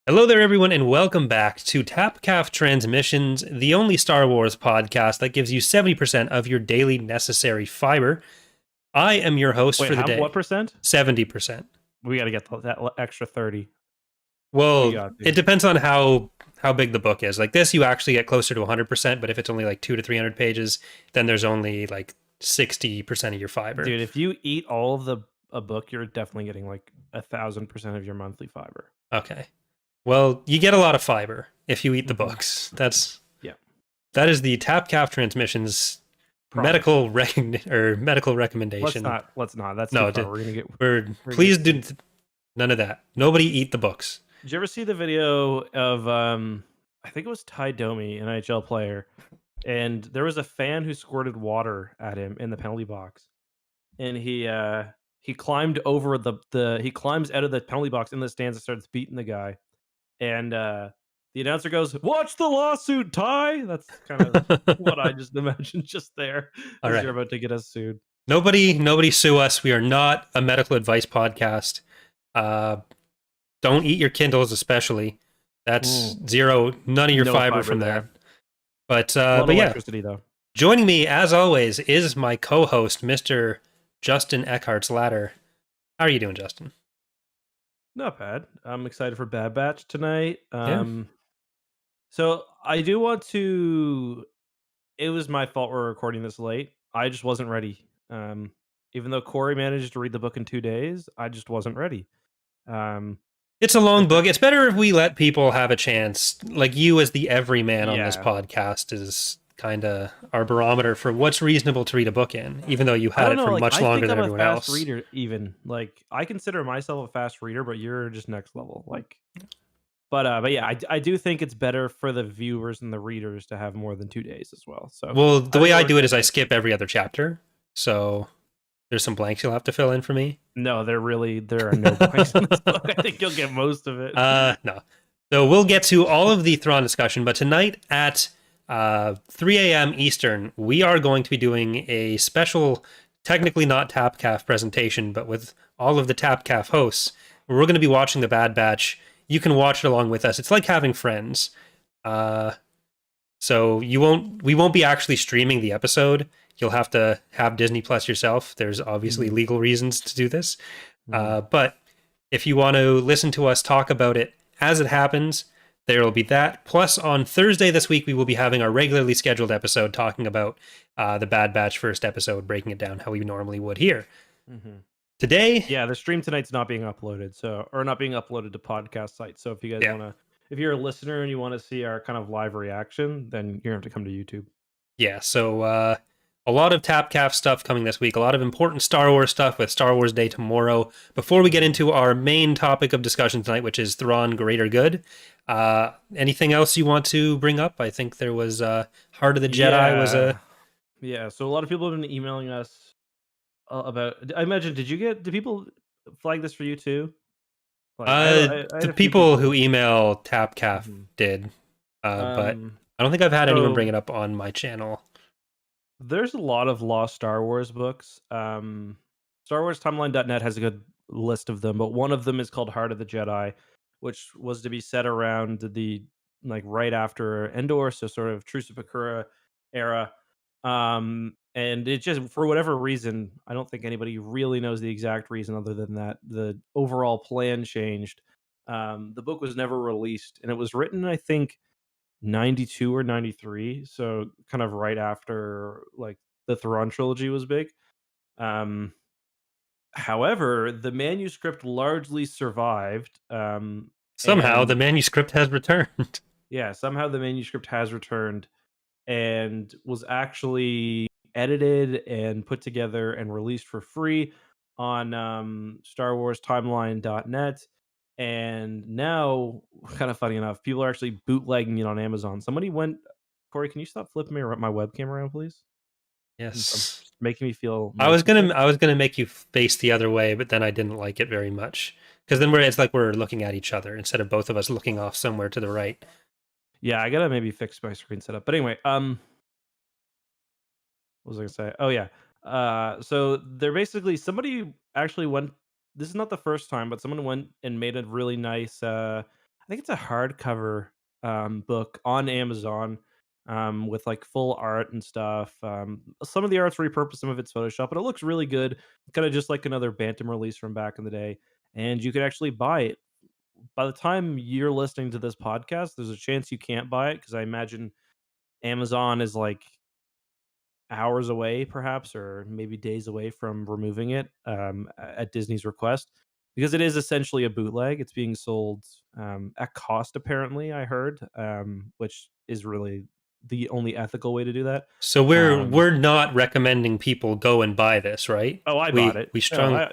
Hello there, everyone, and welcome back to Tapcaf Transmissions, the only Star Wars podcast that gives you 70% of your daily necessary fiber. I am your host Wait, for the day. what percent? 70%. We got to get that extra 30. Well, it depends on how big the book is. Like this, you actually get closer to 100%, but if it's only like 200 to 300 pages, then there's only like 60% of your fiber. Dude, if you eat all of a book, you're definitely getting like 1,000% of your monthly fiber. Okay. Well, you get a lot of fiber if you eat the books. That is the Tapcaf Transmissions medical recommendation. Let's not. That's too far. Please do none of that. Nobody eat the books. Did you ever see the video of I think it was Ty Domi, an NHL player, and there was a fan who squirted water at him in the penalty box, and he climbed over he climbs out of the penalty box in the stands and starts beating the guy, and the announcer goes, "Watch the lawsuit, Ty." That's kind of what I just imagined just there. All right. You're about to get us sued. Nobody sue us. We are not a medical advice podcast. Don't eat your Kindles, especially. That's none of your fiber from that. But yeah, electricity though. Joining me as always is my co-host, Mr. Justin EckhartsLadder. How are you doing, Justin? Not bad. I'm excited for Bad Batch tonight. Yeah. So I do want to. It was my fault we're recording this late. I just wasn't ready. Even though Corey managed to read the book in 2 days, I just wasn't ready. It's a long book. It's better if we let people have a chance. Like you, as the everyman on this podcast, is kind of our barometer for what's reasonable to read a book in, even though you had it for much longer than everyone else. I think I'm a fast reader, even. Like, I consider myself a fast reader, but you're just next level. Like, but yeah, I do think it's better for the viewers and the readers to have more than 2 days as well. So, well, the way I do it is I skip every other chapter. So there's some blanks you'll have to fill in for me. No, there are no blanks in this book. I think you'll get most of it. No. So we'll get to all of the Thrawn discussion, but tonight at 3 a.m. Eastern, we are going to be doing a special, technically not Tapcaf presentation, but with all of the Tapcaf hosts. We're going to be watching the Bad Batch. You can watch it along with us. It's like having friends. So we won't be actually streaming the episode. You'll have to have Disney Plus yourself. There's obviously legal reasons to do this. But if you want to listen to us talk about it as it happens, there will be that. Plus, on Thursday this week, we will be having our regularly scheduled episode talking about the Bad Batch first episode, breaking it down how we normally would here. Today... Yeah, the stream tonight's not being uploaded, or not being uploaded to podcast sites. So if you guys want to... If you're a listener and you want to see our kind of live reaction, then you're going to have to come to YouTube. Yeah, so a lot of Tapcaf stuff coming this week, a lot of important Star Wars stuff with Star Wars Day tomorrow. Before we get into our main topic of discussion tonight, which is Thrawn Greater Good, anything else you want to bring up? I think there was Heart of the Jedi was a... Yeah, so a lot of people have been emailing us about... I imagine, did people flag this for you too? Like, the people who email Tapcaf did, but I don't think I've had anyone bring it up on my channel. There's a lot of lost Star Wars books. StarWarsTimeline.net has a good list of them, but one of them is called Heart of the Jedi, which was to be set around the right after Endor, so sort of Truce of Bakura era. And it just, for whatever reason, I don't think anybody really knows the exact reason other than that the overall plan changed. The book was never released, and it was written, I think, 92 or 93, so kind of right after the Thrawn trilogy was big. However, the manuscript largely survived. Somehow the manuscript has returned. Yeah, somehow the manuscript has returned and was actually edited and put together and released for free on StarWarsTimeline.net. And now, kind of funny enough, people are actually bootlegging it on Amazon. Somebody went... Corey, can you stop flipping my webcam around, please? Yes. Making me feel... I was gonna make you face the other way, but then I didn't like it very much. Because then it's like we're looking at each other instead of both of us looking off somewhere to the right. Yeah, I gotta maybe fix my screen setup. But anyway, what was I gonna say? Oh yeah. So they're basically... Somebody actually went... This is not the first time, but someone went and made a really nice... I think it's a hardcover book on Amazon with like full art and stuff. Some of the art's repurposed, some of it's Photoshop, but it looks really good. Kind of just like another Bantam release from back in the day. And you could actually buy it. By the time you're listening to this podcast, there's a chance you can't buy it because I imagine Amazon is like hours away, perhaps, or maybe days away from removing it at Disney's request, because it is essentially a bootleg. It's being sold at cost, apparently. I heard, which is really the only ethical way to do that. So Um, we're not recommending people go and buy this, right? oh, I bought We it. we No, strong.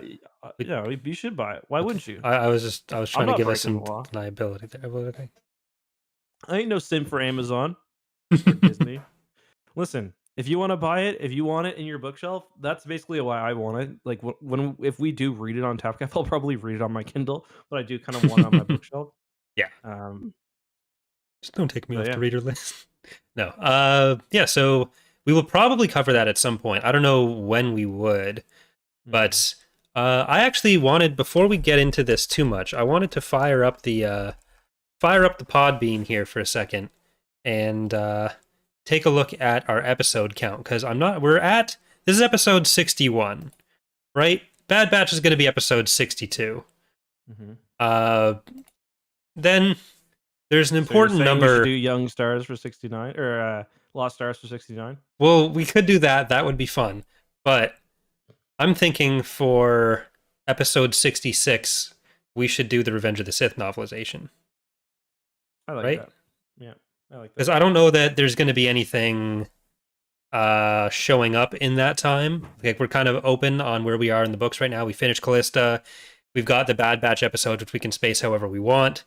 We, yeah, you should buy it. Why okay. wouldn't you? I was I'm trying to not give us breaking the some law. liability there. But okay. I ain't no sim for Amazon or Disney. Listen, if you want to buy it, if you want it in your bookshelf, that's basically why I want it. Like when if we do read it on Tapcaf, I'll probably read it on my Kindle, but I do kind of want it on my bookshelf. Yeah. Um, Just don't take me so off the yeah. reader list. No. Yeah. So we will probably cover that at some point. I don't know when we would, but I actually wanted, before we get into this too much, I wanted to fire up the pod bean here for a second and take a look at our episode count, because this is episode 61, right? Bad Batch is going to be episode 62. Mm-hmm. Then there's an So important you're saying we should number. do Young Stars for 69 or Lost Stars for 69. Well, we could do that. That would be fun. But I'm thinking for episode 66, we should do the Revenge of the Sith novelization, I like right? that. Yeah, I like Because that. I don't know that there's going to be anything showing up in that time. Like, we're kind of open on where we are in the books right now. We finished Callista. We've got the Bad Batch episode, which we can space however we want.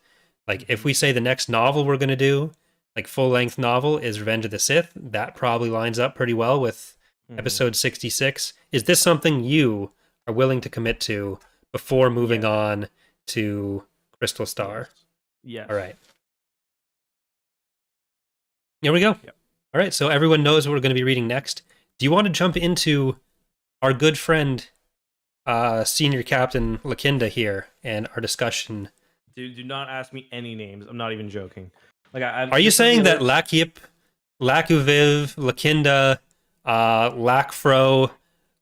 Like, if we say the next novel we're going to do, like full-length novel, is Revenge of the Sith, that probably lines up pretty well with episode 66. Is this something you are willing to commit to before moving on to Crystal Star? Yes. All right. Here we go. Yep. All right, so everyone knows what we're going to be reading next. Do you want to jump into our good friend, Senior Captain Lakinda here, and our discussion? Do not ask me any names. I'm not even joking. Like, Are you saying that Lakiuviv, Lakinda, Lakfro,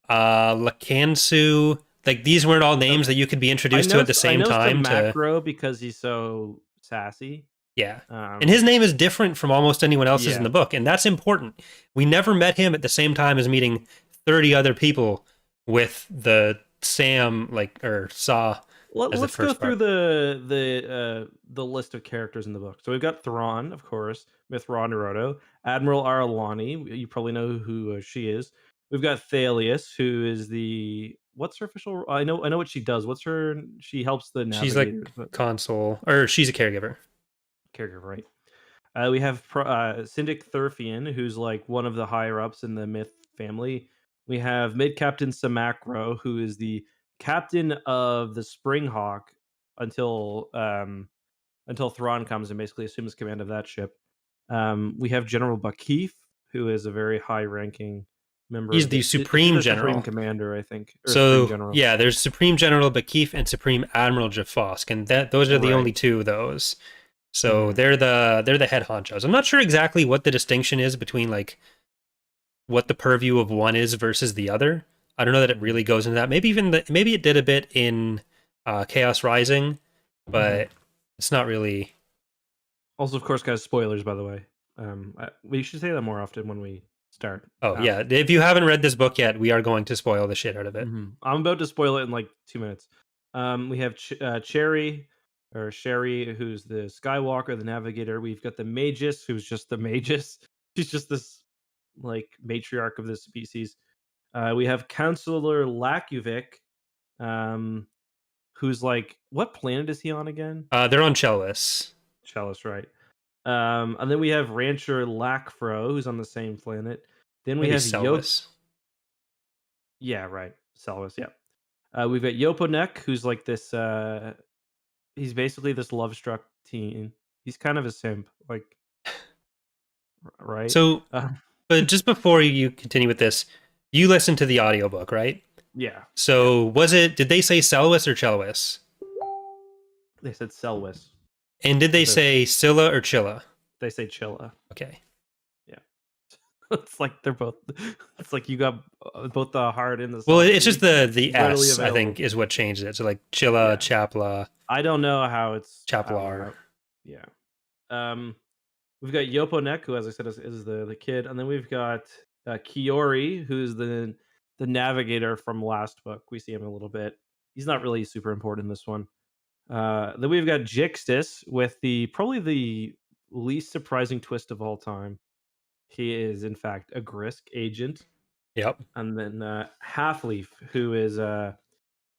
Lakansu, like these weren't all names that you could be introduced to at the same time? Macro because he's so sassy. Yeah. And his name is different from almost anyone else's in the book, and that's important. We never met him at the same time as meeting 30 other people with the Sam, or Saw. Let's go through the list of characters in the book. So we've got Thrawn, of course, Mithra Naruto, Admiral Aralani. You probably know who she is. We've got Thalius, who is what's her official? I know what she does. What's her? She helps the navigators. She's like console, or she's a caregiver. Caregiver, right? We have Syndic Thurfian, who's like one of the higher ups in the Myth family. We have Mid Captain Samacro, who is the captain of the Springhawk until Thrawn comes and basically assumes command of that ship. We have General Bakif, who is a very high-ranking member. He's the Supreme General, Supreme Commander, I think. So yeah, there's Supreme General Bakif and Supreme Admiral Jafosk, and those are the only two of those. So they're the head honchos. I'm not sure exactly what the distinction is between like what the purview of one is versus the other. I don't know that it really goes into that. Maybe maybe it did a bit in Chaos Rising, but it's not really. Also, of course, guys, spoilers, by the way. We should say that more often when we start. Oh yeah, if you haven't read this book yet, we are going to spoil the shit out of it. I'm about to spoil it in like 2 minutes. We have Cherry, who's the Skywalker, the Navigator. We've got the Magus, who's just the Magus. She's just this like matriarch of this species. We have Counselor Lakuvic, who's like, what planet is he on again? They're on Chellus. Chellus, right? And then we have Rancher Lakfro, who's on the same planet. Then we have Selvis. Yeah, right. Selvis, yeah. We've got Yoponek, who's like this. He's basically this love-struck teen. He's kind of a simp, like, right? So, but just before you continue with this, you listened to the audiobook, right? Yeah. So did they say Selwis or Chelwis? They said Selwis. And did they But say Scylla or Chilla? they say Chilla. Okay. Yeah. It's like they're both. It's like you got both the hard and the Well, soft it's just C the readily S, I available. think, is what changed it. So like Chilla, Yeah. Chapla, I don't know how it's. I don't know Chaplar. how. Yeah. Um. We've got Yoponek, who, as I said, is the kid, and then we've got Kiori, who's the navigator from last book. We see him a little bit. He's not really super important in this one. Then we've got Jixtis with the probably the least surprising twist of all time. He is in fact a Grisk agent, Yep. and then Halfleaf, who is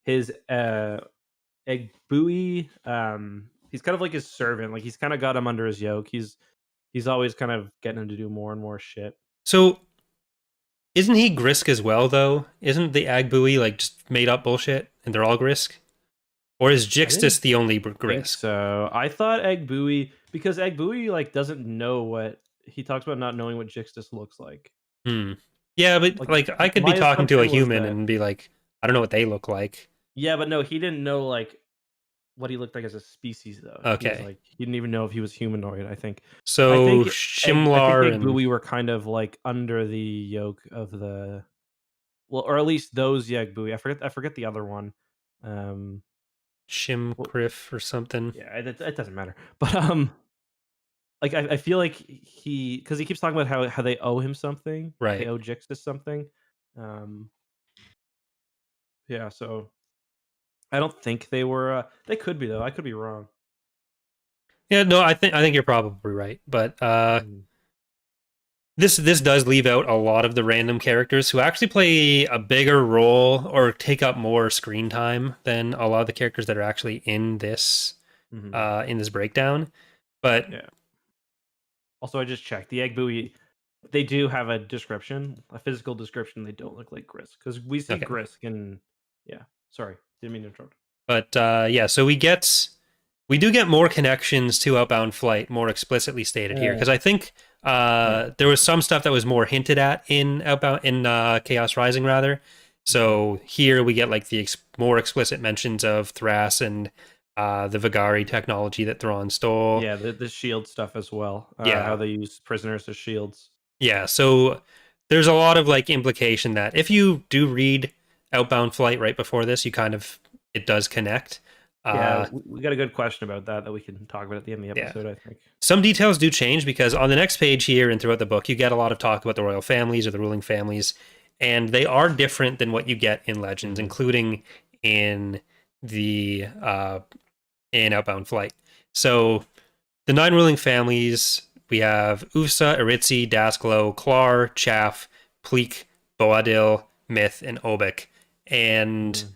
his Egg Buoy. He's kind of like his servant. Like he's kind of got him under his yoke. He's always kind of getting him to do more and more shit. So isn't he Grisk as well, though? Isn't the Agbui like just made up bullshit and they're all Grisk? Or is I didn't Jixtus the only think Grisk? so. I thought Egg Buoy, because Egg Buoy like doesn't know what he talks about, not knowing what Jixtus looks like. Hmm. Yeah, but Like like I could be my talking to a assumption was human that, and be like, I don't know what they look like. yeah, but no, he didn't know like what he looked like as a species though. He was Okay. like he didn't even know if he was humanoid. I think. I So think I think Shimlar Egg and Buoy were kind of like under the yoke of the, well, or at least those Egg Buoy. I forget the other one. Well, Shimcriff or something. yeah, it doesn't matter. But like I feel like because he keeps talking about how they owe him something. They Right. owe Jixtus something. Um, yeah, so I don't think they were. They could be though. I could be wrong. Yeah, no, I think you're probably right. But Mhm. this does leave out a lot of the random characters who actually play a bigger role or take up more screen time than a lot of the characters that are actually Mhm. in this breakdown. But Yeah. Also, I just checked the egg buoy. They do have a description, a physical description. They don't look like Grisk because we see okay. Grisk and yeah. Sorry, didn't mean to interrupt. But yeah, so we do get more connections to Outbound Flight, more explicitly stated here, because I think Yeah. there was some stuff that was more hinted at in Chaos Rising rather. Mhm. So here we get like the more explicit mentions of Thras and the Vigari technology that Thrawn stole. Yeah, the shield stuff as well. How Yeah, they use prisoners as shields. yeah. So there's a lot of like implication that if you do read Outbound Flight right before this, you kind of it does connect. Yeah, Uh, we got a good question about that we can talk about at the end of the yeah. episode, I think. Some details do change because on the next page here and throughout the book, you get a lot of talk about the royal families or the ruling families, and they are different than what you get in Legends, Mhm. including in the in Outbound Flight. So the 9 ruling families, we have Usa, Eritzi, Dasklo, Klar, Chaff, Pleek, Boadil, Myth, and Obek. And Mhm.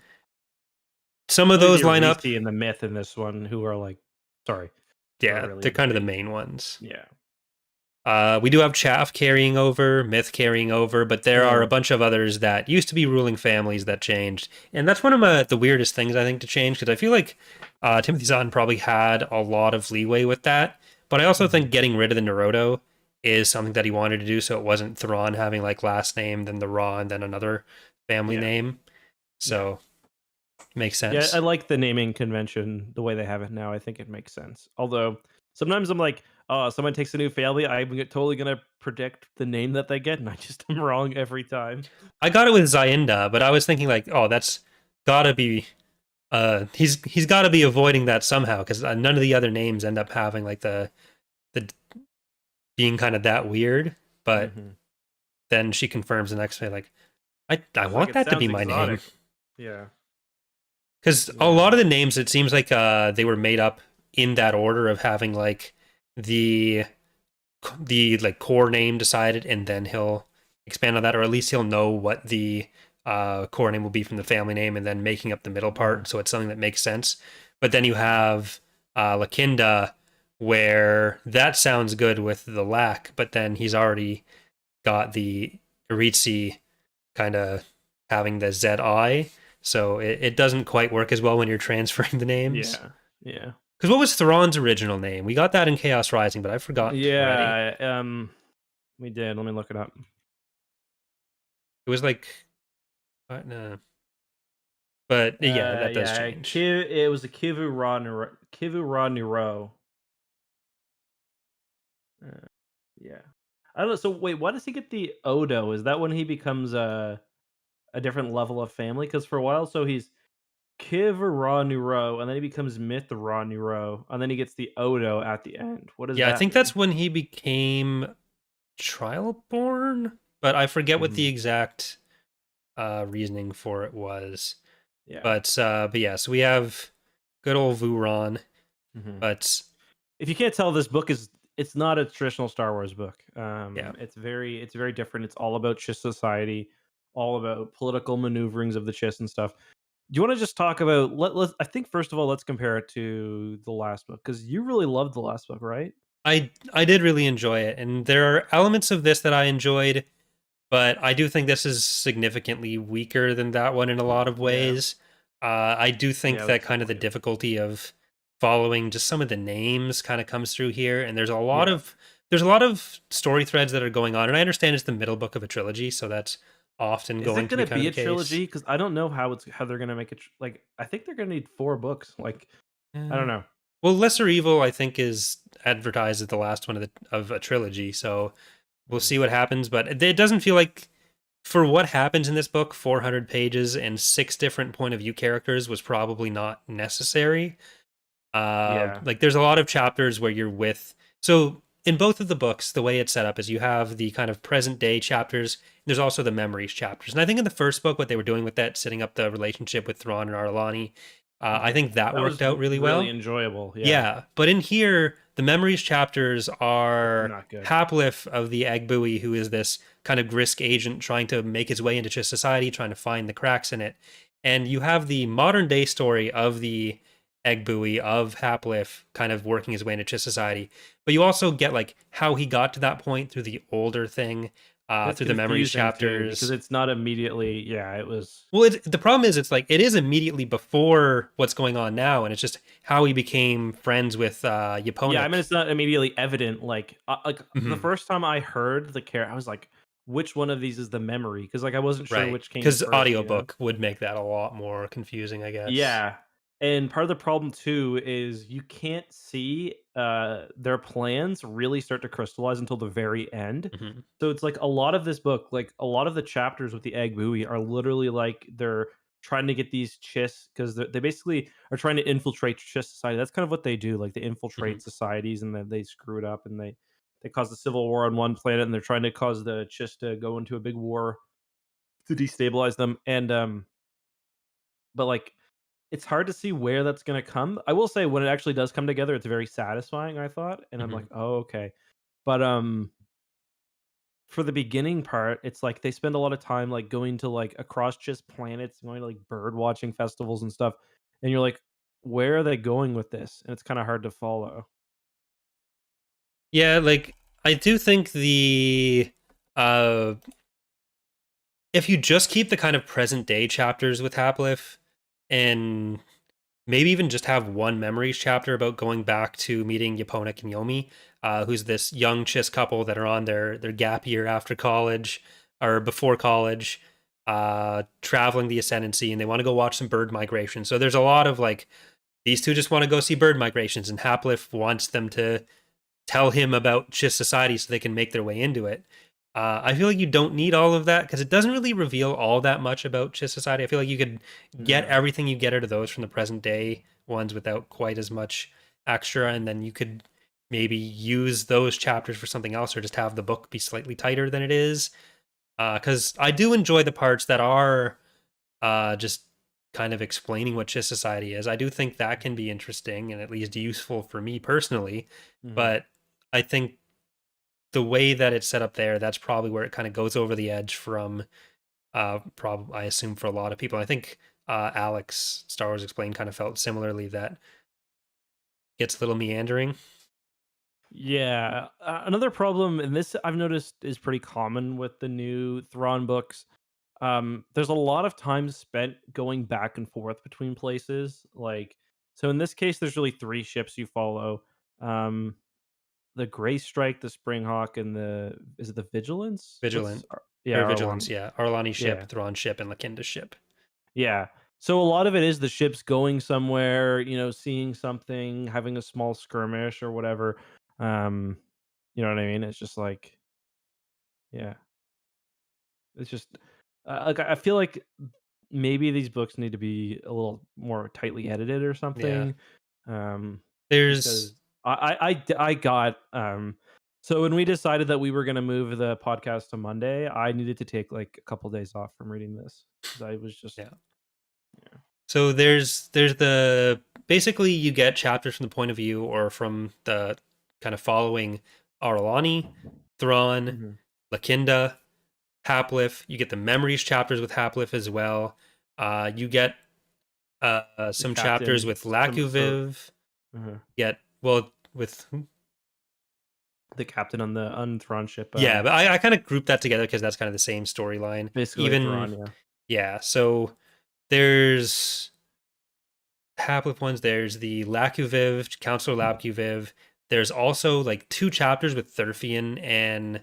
some of Only those the line up. Arisi and the Myth in this one who are like, sorry, who are Yeah, really they're kind of the big. main ones. Yeah. We do have Chaff carrying over, Myth carrying over, but there are a Yeah. bunch of others that used to be ruling families that changed. And that's one of the weirdest things, I think, to change, because I feel like Timothy Zahn probably had a lot of leeway with that. But I also Mhm. think getting rid of the Naruto is something that he wanted to do, so it wasn't Thrawn having like last name, then the Ra, and then another family Yeah. name. Yeah. So makes Yeah, I sense. like the naming convention the way they have it now. I think it makes sense. Although sometimes I'm like, oh, someone takes a new family, totally gonna predict the name that they get, and I just am wrong every time. I got it with Zainda, but I was thinking like, oh, that's gotta be he's got to be avoiding that somehow because none of the other names end up having like the being kind of that weird. But Hmm. then she confirms the next day, like I She's like, want it that to be sounds my name exotic. Yeah. because a Yeah. lot of the names it seems like they were made up in that order of having like the like core name decided and then he'll expand on that or at least he'll know what the core name will be from the family name and then making up the middle Hmm. part so it's something that makes sense. But then you have Lakinda where that sounds good with the lack, but then he's already got the Iritsi kind of having the ZI, so it doesn't quite work as well when you're transferring the names. Yeah. Yeah. Because what was Thrawn's original name? We got that in Chaos Rising, but I forgot already. Yeah. We did. Let me look it up. It was like, no. But yeah, that does Yeah. change. It was a Kivu Ra Nero. Uh, yeah. I don't know. So wait, why does he get the Odo? Is that when he becomes a different level of family? Because for a while, so he's Kiv Ra Nuro, and then he becomes Myth Ra Nuro, and then he gets the Odo at the end. What does Yeah, I that think that's mean? when he became Trialborn, but I forget what the Mhm. exact reasoning for it was. Yeah. But yeah, so we have good old Vuron, Mhm. but If you can't tell, this book is it's not a traditional Star Wars book. yeah. It's very different. It's all about Chiss society, all about political maneuverings of the Chiss and stuff. Do you want to just talk about I think first of all let's compare it to the last book because you really loved the last book, right? I did really enjoy it, and there are elements of this that I enjoyed, but I do think this is significantly weaker than that one in a lot of Yeah. ways. I do Yeah, think I would that say kind of so the too. difficulty of following just some of the names kind of comes through here, and Yeah. there's a lot of story threads that are going on, and I understand it's the middle book of a trilogy, so that's often Is going it to be gonna kind of be the a case. trilogy? Because I don't know how they're gonna make it. Like, I think they're gonna need 4 books. Like, I don't Eh, know. well, Lesser Evil, I think, is advertised as the last one of a trilogy, so we'll Mm. see what happens. But it doesn't feel like, for what happens in this book, 400 pages and 6 different point of view characters was probably not necessary. Yeah. Like there's a lot of chapters where you're with. So in both of the books, the way it's set up is you have the kind of present day chapters. There's also the memories chapters, and I think in the first book, what they were doing with that, setting up the relationship with Thrawn and Arlani, I think that That worked was out really really well. enjoyable. Yeah. Yeah, but in here, the memories chapters are Not good. Haplif of the Egg Buoy, who is this kind of Grisk agent trying to make his way into Chiss society, trying to find the cracks in it. And you have the modern day story of the Egg Buoy of Haplif kind of working his way into Chiss society. But you also get like how he got to that point through the older thing, It's through the memories confusing too because chapters. it's not immediately. Yeah, it was. Well, the problem is, it's like it is immediately before what's going on now, and it's just how he became friends with Yeah, I mean, Yaponik. it's not immediately evident. Like the Hmm. first time I heard the character, I was like, "Which one of these is the memory?" Because like I wasn't sure Right, which came because first. You know. audiobook would make that a lot more confusing, I guess. Yeah, and part of the problem too is you can't see, their plans really start to crystallize until the very end. Hmm. So it's like a lot of this book, like a lot of the chapters with the egg buoy are literally like they're trying to get these Chiss because they basically are trying to infiltrate Chiss society. That's kind of what they do. Like they Hmm. infiltrate societies and then they screw it up and they cause a civil war on one planet and they're trying to cause the Chiss to go into a big war to destabilize them. And but like it's hard to see where that's gonna come. I will say when it actually does come together, it's very satisfying, I thought, and I'm Hmm. like, "Oh, okay." But, for the beginning part, it's like they spend a lot of time, like, going to, like, across just planets, going to, like, bird watching festivals and stuff, and you're like, "Where are they going with this?" And it's kinda hard to follow. Yeah, like I do think uh if you just keep the kind of present day chapters with Haplif, and maybe even just have one memories chapter about going back to meeting Yaponik and Yomi, who's this young Chiss couple that are on their gap year after college or before college, traveling the Ascendancy, and they want to go watch some bird migration. So there's a lot of like, these two just want to go see bird migrations, and Haplif wants them to tell him about Chiss society so they can make their way into it. I feel like you don't need all of that because it doesn't really reveal all that much about Chiss society. I feel like you could get No. everything you get out of those from the present day ones without quite as much extra, and then you could maybe use those chapters for something else, or just have the book be slightly tighter than it is. Because I do enjoy the parts that are just kind of explaining what Chiss society is. I do think that can be interesting and at least useful for me personally, Mhm. but I think the way that it's set up there, that's probably where it kind of goes over the edge from I assume for a lot of people. I think Alex Star Wars Explained kind of felt similarly, that gets a little meandering. Yeah, another problem, and this I've noticed is pretty common with the new Thrawn books. There's a lot of time spent going back and forth between places. Like, so in this case, there's really 3 ships you follow. Um, the Gray Strike, the Springhawk, and the is it the Vigilance? Vigilant Yeah, or Vigilance, Arlani. yeah. Arlani ship, Yeah, Thrawn ship, and Lakinda ship. yeah. So a lot of it is the ships going somewhere, seeing something, having a small skirmish or whatever. Um, You know what I mean? It's just like, yeah, it's just like I feel like maybe these books need to be a little more tightly edited or Yeah. something. Um, There's because I got so when we decided that we were going to move the podcast to Monday, I needed to take like a couple days off from reading this because I was just yeah. yeah. So there's the basically you get chapters from the point of view or from the kind of following Arlani, Thrawn, Mhm. Lakinda, Haplif. You get the memories chapters with Haplif as well. You get The some chapters captain, with so Lakuviv. uh Get well with the captain on the unthrawn ship, yeah, but I kind of grouped that together because that's kind of the same storyline. basically Even Thrawn, yeah. yeah, so there's Haplif ones. There's the Lakuviv, Counselor Lakuviv. There's also like two chapters with Thurfian and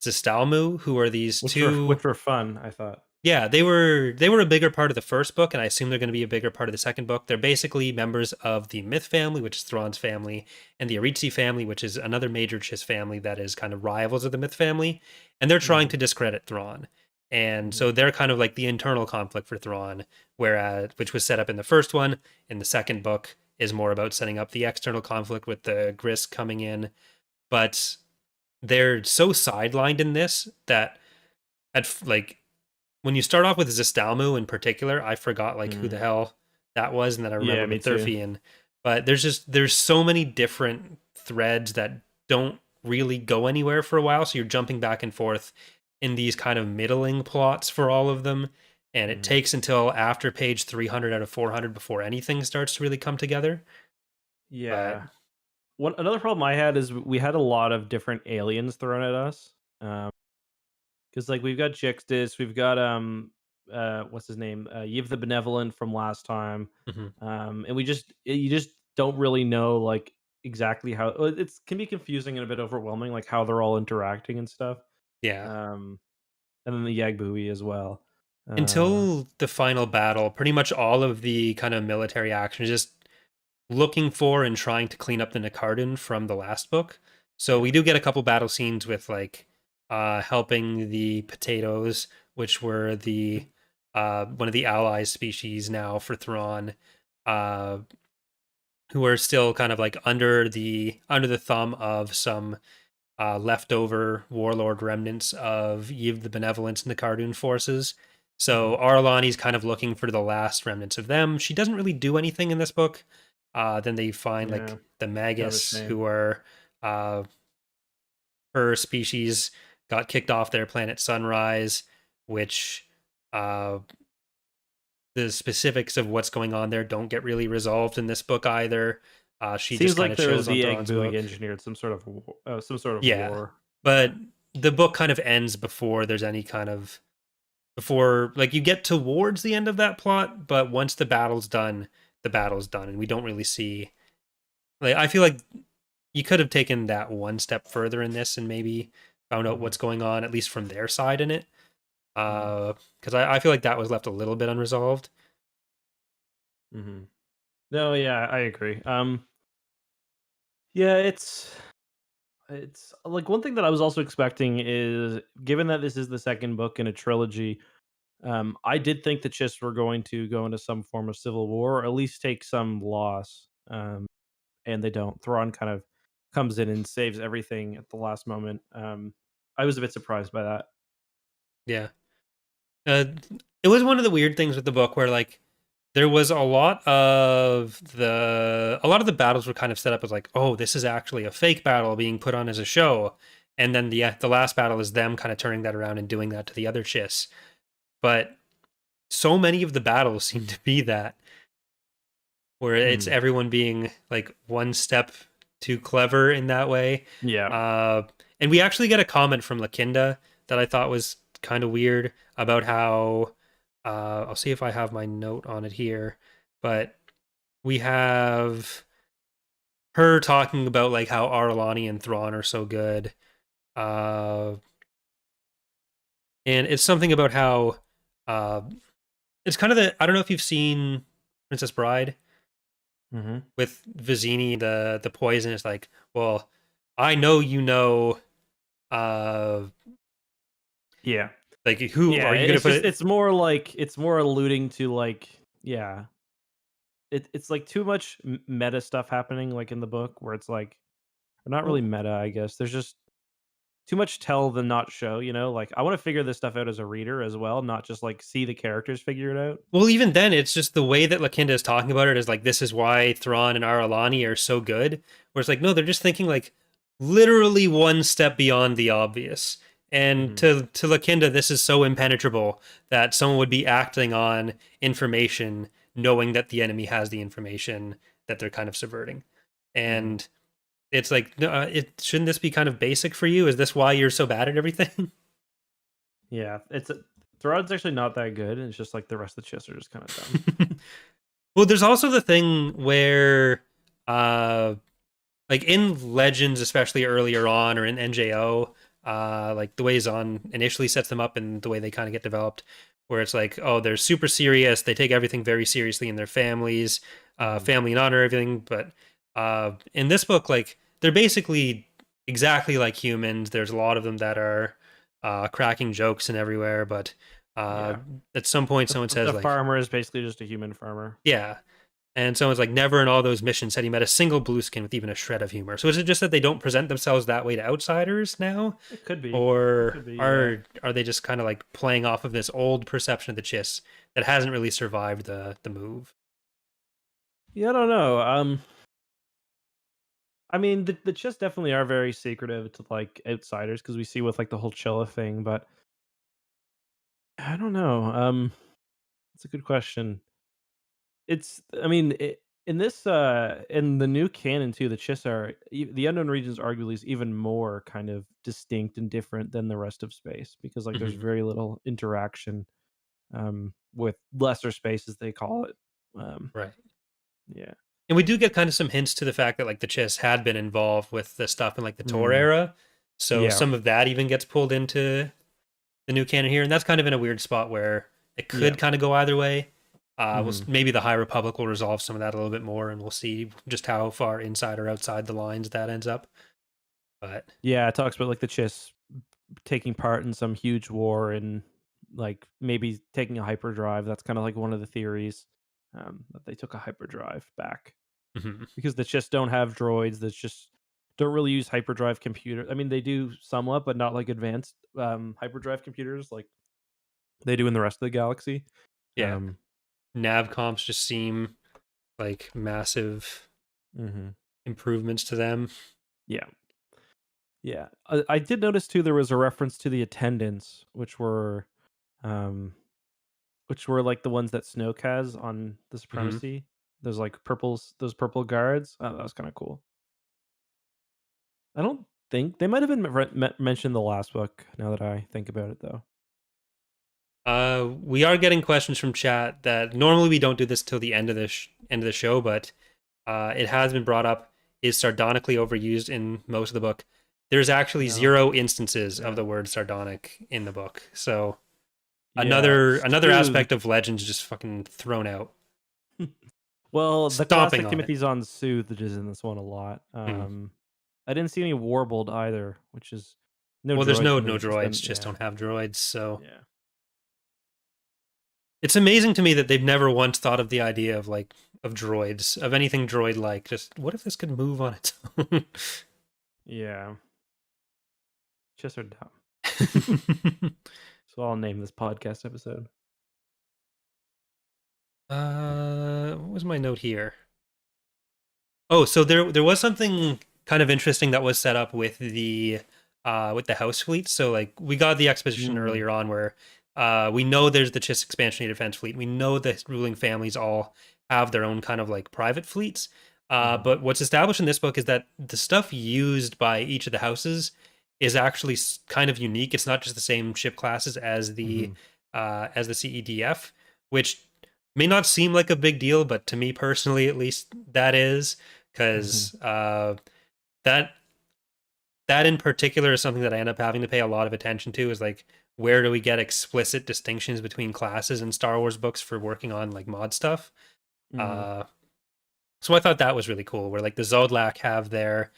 Zistalmu, who are these two. Which were fun, I thought. Yeah, they were a bigger part of the first book, and I assume they're going to be a bigger part of the second book. They're basically members of the Myth family, which is Thrawn's family, and the Aritzi family, which is another major Chiss family that is kind of rivals of the Myth family, and they're trying Mhm, to discredit Thrawn. And mhm. so they're kind of like the internal conflict for Thrawn, whereas which was set up in the first one. In the second book is more about setting up the external conflict with the Gris coming in, but they're so sidelined in this that like when you start off with Zistalmu in particular, I forgot like who the Mhm. hell that was, and then I Yeah, remembered me with too. Thurfian. But there's so many different threads that don't really go anywhere for a while, so you're jumping back and forth in these kind of middling plots for all of them, and it Mhm. takes until after page 300 out of 400 before anything starts to really come together. But Yeah. One another problem I had is we had a lot of different aliens thrown at us. Because like we've got Jixtis, we've got what's his name? Yiv the Benevolent from last time. mhm, And you just don't really know like exactly how it's can be confusing and a bit overwhelming, like how they're all interacting and stuff. yeah. Um and then the Yagbui as well. Uh Until the final battle, pretty much all of the kind of military action is just looking for and trying to clean up the Nicardin from the last book. So yeah. we do get a couple battle scenes with like helping the potatoes, which were the one of the allies species now for Thrawn, uh, who are still kind of like under the thumb of some leftover warlord remnants of Yiv the Benevolence and the Cardoon forces. So Mhm. Arlani's kind of looking for the last remnants of them. She doesn't really do anything in this book. Then they find Yeah. like the Kind of a Magus, shame. who are uh, her species got kicked off their planet Sunrise, which uh, the specifics of what's going on there don't get really resolved in this book either. She just Seems kind like of there was chills on the Thrawn's Yagbui book. engineered some sort of Yeah, war. but the book kind of ends before there's any kind of before like you get towards the end of that plot, but once the battle's done, and we don't really see like I feel like you could have taken that one step further in this and maybe found out Mhm, what's going on at least from their side in it. mhm, Because I feel like that was left a little bit unresolved. mhm. No, yeah, I agree. Yeah, it's like one thing that I was also expecting is given that this is the second book in a trilogy, I did think the Chiss were going to go into some form of civil war or at least take some loss. And they don't. Thrawn kind of comes in and saves everything at the last moment. I was a bit surprised by that. Yeah. Uh, it was one of the weird things with the book where like there was a lot of the battles were kind of set up as like, oh, this is actually a fake battle being put on as a show, and then the last battle is them kind of turning that around and doing that to the other Chiss. But so many of the battles seem to be that where it's Mm. everyone being like one step too clever in that way. Yeah. Uh, and we actually get a comment from Lakinda that I thought was kind of weird about how I'll see if I have my note on it here, but we have her talking about like how Arlani and Thrawn are so good. Uh, and it's something about how uh, it's kind of I don't know if you've seen Princess Bride Hmm. with Vizini, the poison is like, well, I know you know, uh, Yeah. like who Yeah, are you gonna it's put just it? it's more alluding to like yeah, it's like too much meta stuff happening like in the book where it's like or not really Well, meta, I guess. There's just too much tell than not show, you know? Like I want to figure this stuff out as a reader as well, not just like see the characters figure it out. well, even then, it's just the way that Lakinda is talking about it is like this is why Thrawn and Aralani are so good. Where it's like no, they're just thinking like literally one step beyond the obvious. And Hmm. to Lakinda, this is so impenetrable that someone would be acting on information, knowing that the enemy has the information that they're kind of subverting. Hmm. And it's like, no, shouldn't this be kind of basic for you? Is this why you're so bad at everything? Yeah, Thrawn's actually not that good. It's just like the rest of the Chiss are just kind of dumb. Well, there's also the thing where, uh, like in Legends, especially earlier on, or in NJO, like the way Zahn initially sets them up and the way they kind of get developed, where it's like, oh, they're super serious. They take everything very seriously in their families, Hmm. family and honor, everything. But in this book, like they're basically exactly like humans. There's a lot of them that are cracking jokes and everywhere, but uh, Yeah, at some point, someone says the like, farmer is basically just a human farmer. yeah. And someone's like, never in all those missions had he met a single blueskin with even a shred of humor. So is it just that they don't present themselves that way to outsiders now? It could be. It Or could be. Yeah. are they just kind of like playing off of this old perception of the Chiss that hasn't really survived the move? Yeah, I don't know. I mean, the Chiss definitely are very secretive to like outsiders because we see with like the whole Chilla thing, but I don't know. It's a good question. I mean, in this, in the new canon too, the Chiss are the unknown regions arguably is even more kind of distinct and different than the rest of space because like there's Hmm. very little interaction, with lesser space as they call it. Um, Right. yeah. And we do get kind of some hints to the fact that like the Chiss had been involved with the stuff in like the Tor Mm, era. So yeah. some of that even gets pulled into the new canon here, and that's kind of in a weird spot where it Yeah. could kind of go either way. Hmm. Maybe the High Republic will resolve some of that a little bit more, and we'll see just how far inside or outside the lines that ends up. But Yeah. It talks about like the Chiss taking part in some huge war and like maybe taking a hyperdrive. That's kind of like one of the theories, that they took a hyperdrive back mhm. because the Chiss don't have droids. That just don't really use hyperdrive computer. I mean, they do somewhat, but not like advanced hyperdrive computers like they do in the rest of the galaxy. Yeah, Um, nav comps just seem like massive mhm. improvements to them. Yeah, yeah. I did notice too. There was a reference to the attendants, um, which were like the ones that Snoke has on the Hmm. Supremacy. Those like those purple guards. Oh, that was kind of cool. I don't think they might have been mentioned in the last book. Now that I think about it, though. We are getting questions from chat that normally we don't do this till the end of the end of the show, but it has been brought up. Is sardonically overused in most of the book. There's actually No. zero instances of Yeah. the word sardonic in the book. So Yeah. another Soothe. aspect of Legends just fucking thrown out, Well, the stomping classic on it. Timothy's on Soothed is in this one a lot. Hmm. I didn't see any Warbled either, which is no Well, there's droids in no it. It's just droids, them. just Yeah. don't have droids. So Yeah. it's amazing to me that they've never once thought of the idea of like of droids, of anything droid like. Just what if this could move on its own? Yeah. Just are dumb. So I'll name this podcast episode. What was my note here? Oh, so there was something kind of interesting that was set up with the house fleet. So like we got the exposition Mm, earlier on where we know there's the Chiss expansionary defense fleet. We know the ruling families all have their own kind of like private fleets. mhm, But what's established in this book is that the stuff used by each of the houses is actually kind of unique. It's not just the same ship classes mhm, as the CEDF, which may not seem like a big deal, but to me personally, at least, that is mhm, because that that in particular is something that I end up having to pay a lot of attention to. Is like where do we get explicit distinctions between classes in Star Wars books for working on like mod stuff? mhm. Uh, so I thought that was really cool. Where like the Zodlak have their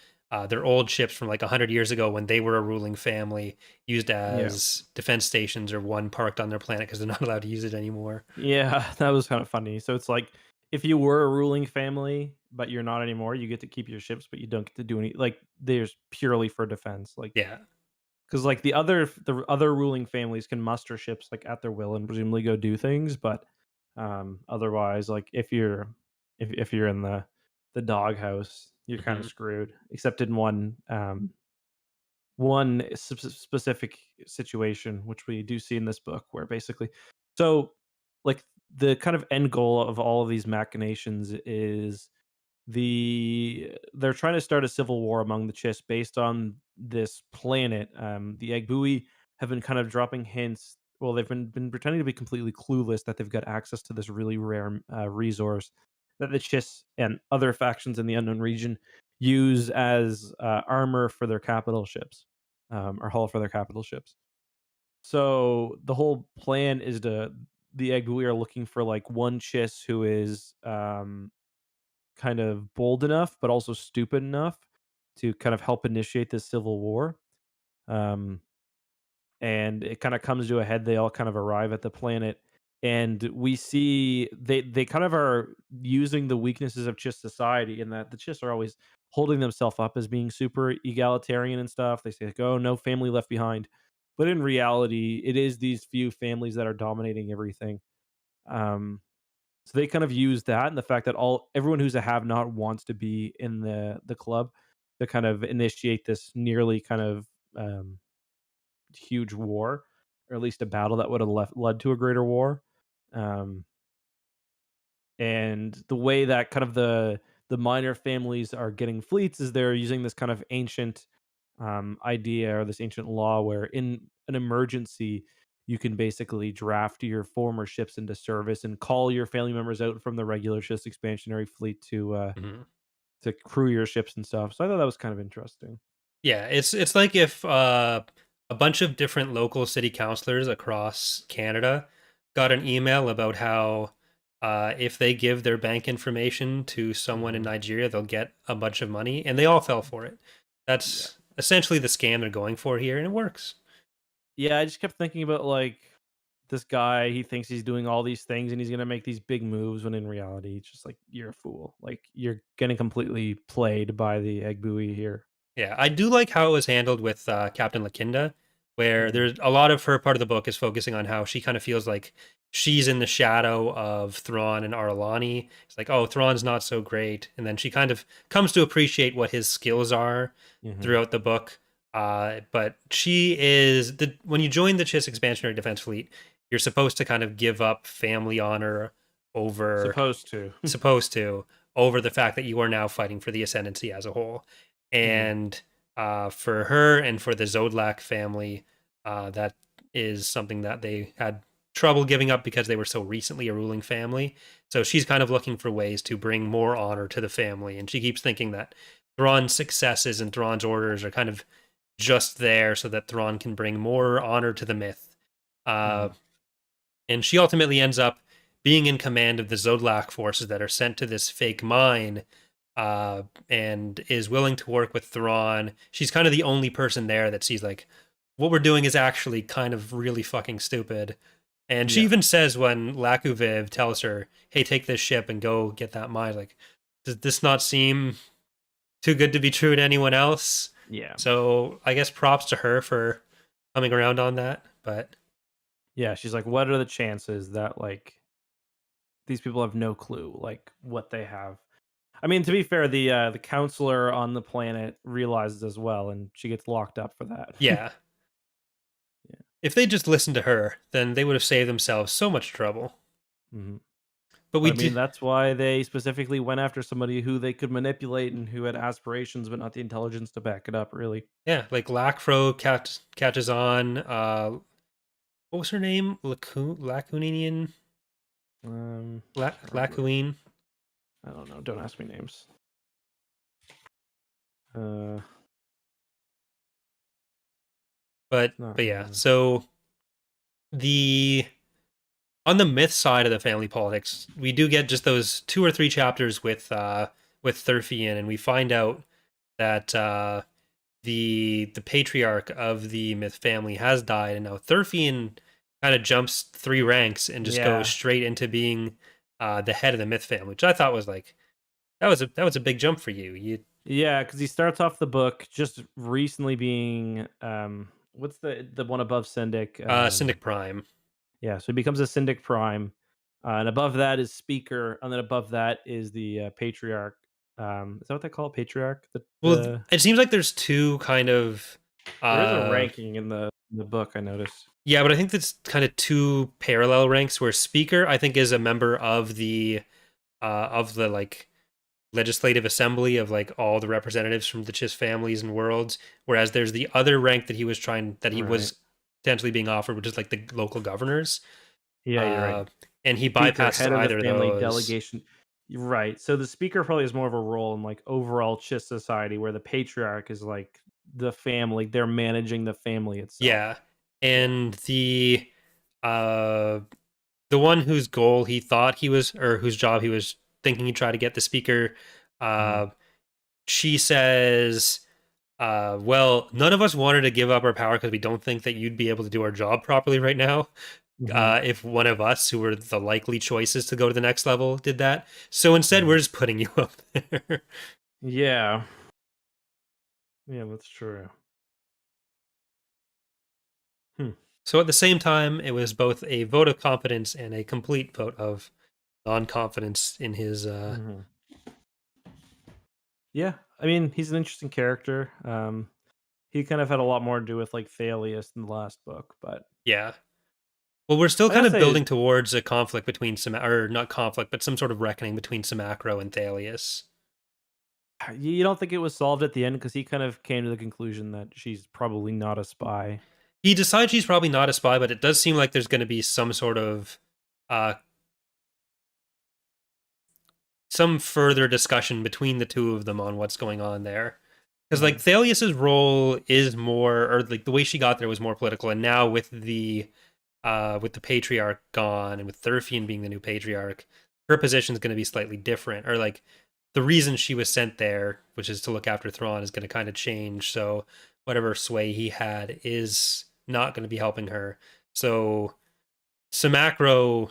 They're old ships from like 100 years ago when they were a ruling family, used Yeah. as defense stations, or one parked on their planet because they're not allowed to use it anymore. Yeah, that was kind of funny. So it's like if you were a ruling family, but you're not anymore, you get to keep your ships, but you don't get to do any like there's purely for defense. Like Yeah. because like the other ruling families can muster ships like at their will and presumably go do things, but otherwise, like if you're in the doghouse, you're kind of Hmm. screwed. Except in one specific situation, which we do see in this book, where basically, so like the kind of end goal of all of these machinations is they're trying to start a civil war among the Chiss based on this planet. The Agbui have been kind of dropping hints. Well, they've been pretending to be completely clueless that they've got access to this really rare resource that the Chiss and other factions in the unknown region use as armor for their capital ships, or hull for their capital ships. So the whole plan is the Agbui are looking for like one Chiss who is kind of bold enough, but also stupid enough to kind of help initiate this civil war. Um, and it kind of comes to a head. They all kind of arrive at the planet, and we see they kind of are using the weaknesses of Chiss society, in that the Chiss are always holding themselves up as being super egalitarian and stuff. They say like, "Oh, no family left behind," but in reality, it is these few families that are dominating everything. Um, so they kind of use that and the fact that everyone who's a have not wants to be in the club to kind of initiate this nearly kind of um, huge war, or at least a battle that would have led to a greater war. Um, and the way that kind of the minor families are getting fleets is they're using this kind of ancient idea, or this ancient law, where in an emergency you can basically draft your former ships into service and call your family members out from the regular ship's expansionary fleet Hmm. to crew your ships and stuff. So I thought that was kind of interesting. Yeah, it's like if a bunch of different local city councilors across Canada got an email about how if they give their bank information to someone in Hmm. Nigeria, they'll get a bunch of money, and they all fell for it. Yeah. That's essentially the scam they're going for here, and it works. Yeah, I just kept thinking about like this guy, he thinks he's doing all these things and he's gonna make these big moves when in reality it's just like you're a fool. Like you're getting completely played by the egg buoy here. Yeah, I do like how it was handled with Captain Lakinda, where Hmm. there's a lot of her part of the book is focusing on how she kind of feels like she's in the shadow of Thrawn and Arlani. It's like, oh, Thrawn's not so great, and then she kind of comes to appreciate what his skills are Hmm. throughout the book. But she is the when you join the Chiss Expansionary Defense Fleet, you're supposed to kind of give up family honor over Supposed to. supposed to over the fact that you are now fighting for the ascendancy as a whole. Hmm. And for her and for the Zodlak family, that is something that they had trouble giving up because they were so recently a ruling family. So she's kind of looking for ways to bring more honor to the family. And she keeps thinking that Thrawn's successes and Thrawn's orders are kind of just there so that Thrawn can bring more honor to the myth. Uh, Hmm. and she ultimately ends up being in command of the Zodlak forces that are sent to this fake mine, and is willing to work with Thrawn. She's kind of the only person there that sees like what we're doing is actually kind of really fucking stupid. And she Yeah. even says when Lakuviv tells her, "Hey, take this ship and go get that mine," like, does this not seem too good to be true to anyone else? Yeah. So I guess props to her for coming around on that. But Yeah. She's like, what are the chances that like these people have no clue like what they have? I mean, to be fair, the counselor on the planet realizes as well, and she gets locked up for that. yeah, Yeah. if they just listened to her, then they would have saved themselves so much trouble. Hmm. But we But I do, mean, that's why they specifically went after somebody who they could manipulate and who had aspirations, but not the intelligence to back it up. Really. yeah, like Lackfro catches on. What was her name? Lacunian? Can't remember. Lacuine? I don't know. Don't ask me names. Uh, Not But yeah, ringing. so the on the myth side of the family politics, we do get just those 2 or 3 chapters with Thurfian, and we find out that the patriarch of the Myth family has died, and now Thurfian kind of jumps 3 ranks and just goes Yeah. straight into being the head of the Myth family, which I thought was like that was a big jump for you. You Yeah, because he starts off the book just recently being what's the one above Syndic? Syndic Prime. Yeah, so he becomes a Syndic Prime, and above that is Speaker, and then above that is the Patriarch. Is that what they call it? Patriarch? Well, it seems like there's two kind of There is a uh ranking in the book, I noticed. yeah, but I think that's kind of two parallel ranks where Speaker I think is a member of the like legislative assembly of like all the representatives from the Chiss families and worlds, whereas there's the other rank that he Right. was potentially being offered, which is like the local governors. Yeah, you're right. Uh and he Speaker, bypasses head of the either of family those. delegation. You're right. So the Speaker probably has more of a role in like overall Chiss society, where the Patriarch is like the family. They're managing the family itself. Yeah. Yeah. And uh the one whose goal he thought he was, or whose job he was thinking he'd try to get, the speaker, Mhm. uh she says, well, none of us wanted to give up our power because we don't think that you'd be able to do our job properly right now. Mhm. If one of us, who were the likely choices to go to the next level, did that. So instead, Mhm. we're just putting you up there. Yeah. Yeah, that's true. Hmm. So at the same time, it was both a vote of confidence and a complete vote of non confidence in his. Mhm. Yeah, I mean, he's an interesting character. He kind of had a lot more to do with like Thalius in the last book, but Yeah. Well, we're still I kind gotta of say, building towards a conflict between some, or not conflict, but some sort of reckoning between Samacro and Thalius. you don't think it was solved at the end because he kind of came to the conclusion that she's probably not a spy. He decides she's probably not a spy, but it does seem like there's going to be some sort of uh, some further discussion between the two of them on what's going on there. Because like Mhm. Thalius's role is more, or like the way she got there was more political, and now with the patriarch gone and with Thurfian being the new patriarch, her position is going to be slightly different. Or like the reason she was sent there, which is to look after Thrawn, is going to kind of change. So whatever sway he had is not going to be helping her. So Samacro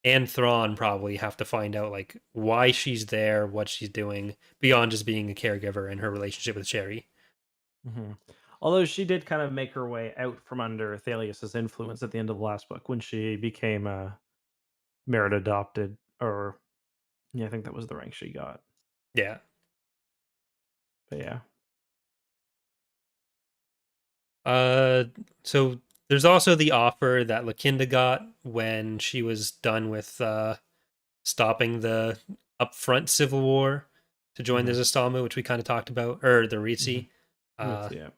and Thrawn probably have to find out like why she's there, what she's doing, beyond just being a caregiver and her relationship with Sherry. Mhm. Although she did kind of make her way out from under Thalius's influence at the end of the last book when she became merit adopted, or yeah, I think that was the rank she got. Yeah. But yeah. Uh, so there's also the offer that Lakinda got when she was done with stopping the upfront civil war to join the Hmm. Zastama, which we kind of talked about, or the Hmm. Ritzi. Uh, Yeah.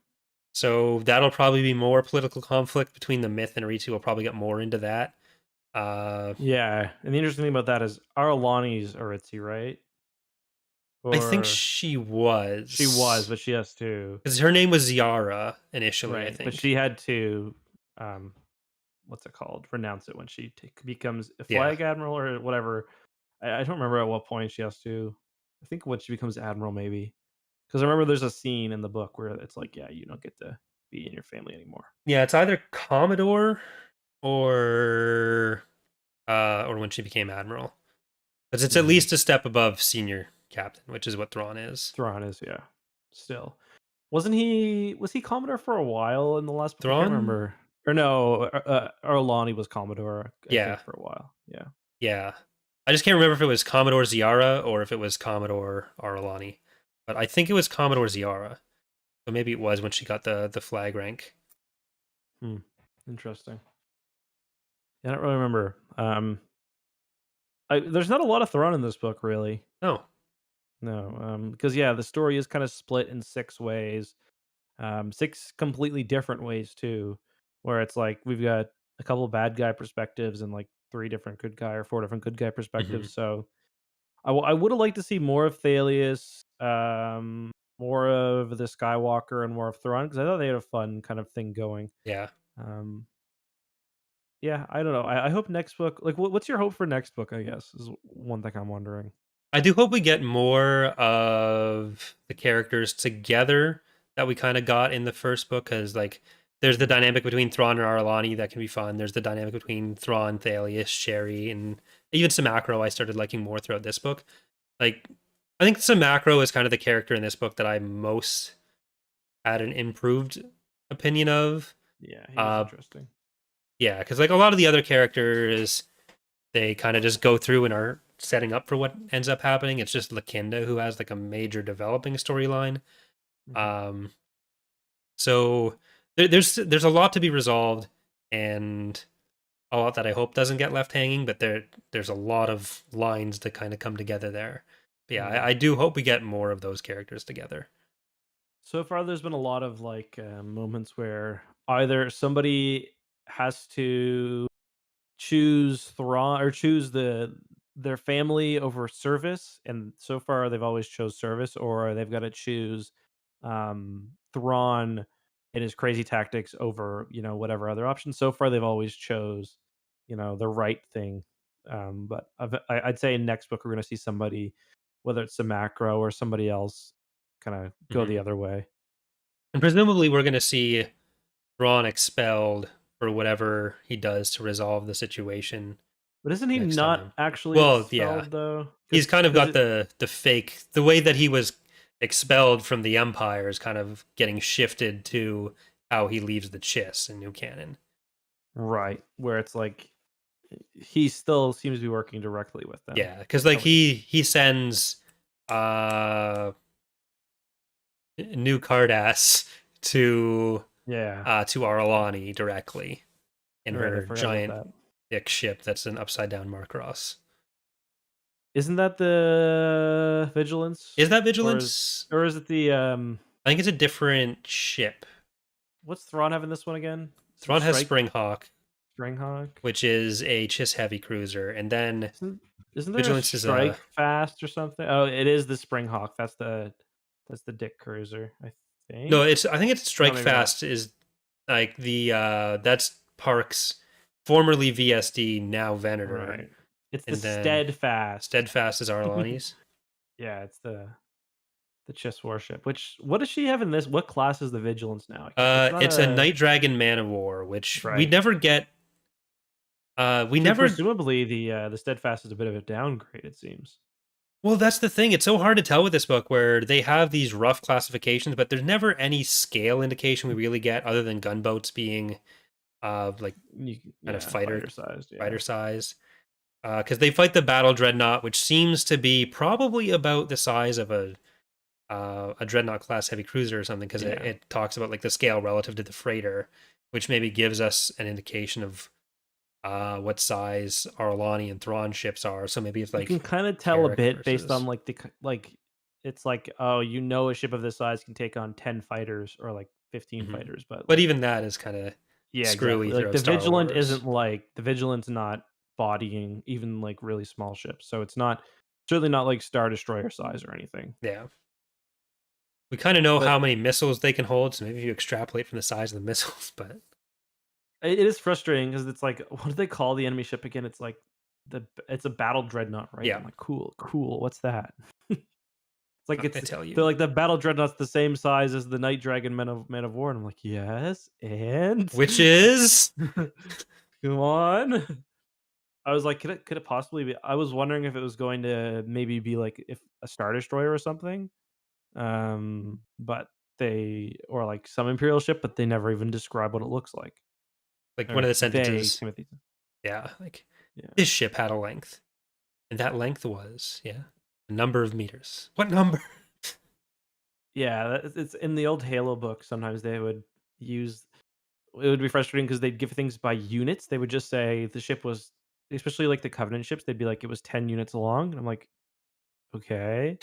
so that'll probably be more political conflict between the Myth and Ritzi. We'll probably get more into that. Uh, Yeah, and the interesting thing about that is Arlani's Aritzi, right? I think Or she she was, was, but she has to, because her name was Ziara initially, I right? But think. she had to, um, what's it called? Renounce it when she becomes a Yeah. flag admiral or whatever. I don't remember at what point she has to. I think when she becomes admiral, maybe. Because I remember there's a scene in the book where it's like, yeah, you don't get to be in your family anymore. Yeah, it's either Commodore or or when she became admiral. Because it's at Hmm. least a step above senior captain, which is what Thrawn is. Thrawn is, yeah. Still, wasn't he? Was he Commodore for a while in the last book? I can't Thrawn? remember. Or no, Arlani was Commodore, I think, Yeah, for a while. Yeah. yeah. I just can't remember if it was Commodore Ziara or if it was Commodore Aralani. But I think it was Commodore Ziara. So maybe it was when she got the flag rank. Hmm. Interesting. Yeah, I don't really remember. There's not a lot of Thrawn in this book, really. Oh. No, because yeah, the story is kind of split in 6 ways, 6 completely different ways too, where it's like we've got a couple bad guy perspectives and like 3 different good guy or 4 different good guy Hmm. perspectives. So I would have liked to see more of Thalius, more of the Skywalker, and more of Thrawn because I thought they had a fun kind of thing going. Yeah. Um, yeah, I don't know. I hope next book. Like, what's your hope for next book? I guess is one thing I'm wondering. I do hope we get more of the characters together that we kind of got in the first book, because like there's the dynamic between Thrawn and Arlani that can be fun. There's the dynamic between Thrawn, Thalius, Sherry, and even Samacro I started liking more throughout this book. Like I think Samacro is kind of the character in this book that I most had an improved opinion of. Yeah, he was Uh interesting. yeah, because like a lot of the other characters, they kind of just go through and are setting up for what ends up happening. It's just Lakinda who has like a major developing storyline. Mhm. Um, so there's a lot to be resolved, and a lot that I hope doesn't get left hanging. But there's a lot of lines to kind of come together there. But yeah, Yeah. I do hope we get more of those characters together. So far, there's been a lot of like moments where either somebody has to choose Thrawn or choose their family over service, and so far they've always chose service, or they've got to choose Thrawn and his crazy tactics over whatever other option. So far they've always chose the right thing. But I'd say in next book we're going to see somebody, whether it's a macro or somebody else, kind of go the Mhm. other way. And presumably we're going to see Thrawn expelled for whatever he does to resolve the situation But isn't he next not time. actually Well, yeah, expelled though? he's Because kind of got it the fake, the way that he was expelled from the Empire is kind of getting shifted to how he leaves the Chiss in New Canon. right, where it's like he still seems to be working directly with them. Yeah, because like At least. he sends uh New Cardass to Aralani directly in Right, I her forgot about giant that. thick ship that's an upside down Markross. Isn't that the Vigilance? Is that Or is Vigilance? or is it the, I think it's a different ship. what's Thrawn having this one again? Is it Thrawn has Strike Springhawk, Stringhawk? which is a Chiss heavy cruiser, and then Isn't isn't there a Vigilance is a Strike Fast or something? Oh, it is the Springhawk. That's the Dick Cruiser, I no. think? It's I think it's No, Strike maybe not. Fast is like the that's Park's formerly VSD, now Venator, Right. It's the and then Steadfast. Steadfast is Arlani's. Yeah, it's the Chiss warship. Which what does she have in this? What class is the Vigilance now? I can't. It's not It's a a. Night Dragon Man of War, That's which we right. never get. We So never. presumably the Steadfast is a bit of a downgrade. It seems. Well, that's the thing. It's so hard to tell with this book where they have these rough classifications, but there's never any scale indication we really get other than gunboats being like kind of Yeah, fighter sized. Yeah. fighter size. Because they fight the battle dreadnought, which seems to be probably about the size of a dreadnought class heavy cruiser or something. Because Yeah. it talks about like the scale relative to the freighter, which maybe gives us an indication of what size Arlani and Thrawn ships are. So maybe it's You can like kind of tell a Carrick bit based on versus like like it's like, oh, a ship of this size can take on 10 fighters or like 15 Mhm. fighters, but But like even that is kind of yeah, screwy exactly. Like throughout Star Wars. the Vigilant's not bodying even like really small ships. So it's not certainly not like Star Destroyer size or anything. Yeah. We kind of know But how many missiles they can hold, so maybe you extrapolate from the size of the missiles, but it is frustrating because it's like, what do they call the enemy ship again? It's like it's a battle dreadnought, right? yeah, I'm like, cool, cool. What's that? It's like I it's tell they're you. like the battle dreadnought's the same size as the Night Dragon Men of War, and I'm like, yes, and Which is come on. I was like, could it possibly be? I was wondering if it was going to maybe be like if a Star Destroyer or something, but they or like some Imperial ship, but they never even describe what it looks like. like one of Or the they, sentences. Timothy. Yeah, like Yeah, his ship had a length, and that length was, yeah, a number of meters. What number? yeah. It's in the old Halo book. Sometimes they would use it would be frustrating because they'd give things by units. They would just say the ship was, especially like the Covenant ships, they'd be like, it was 10 units long. And I'm like, okay.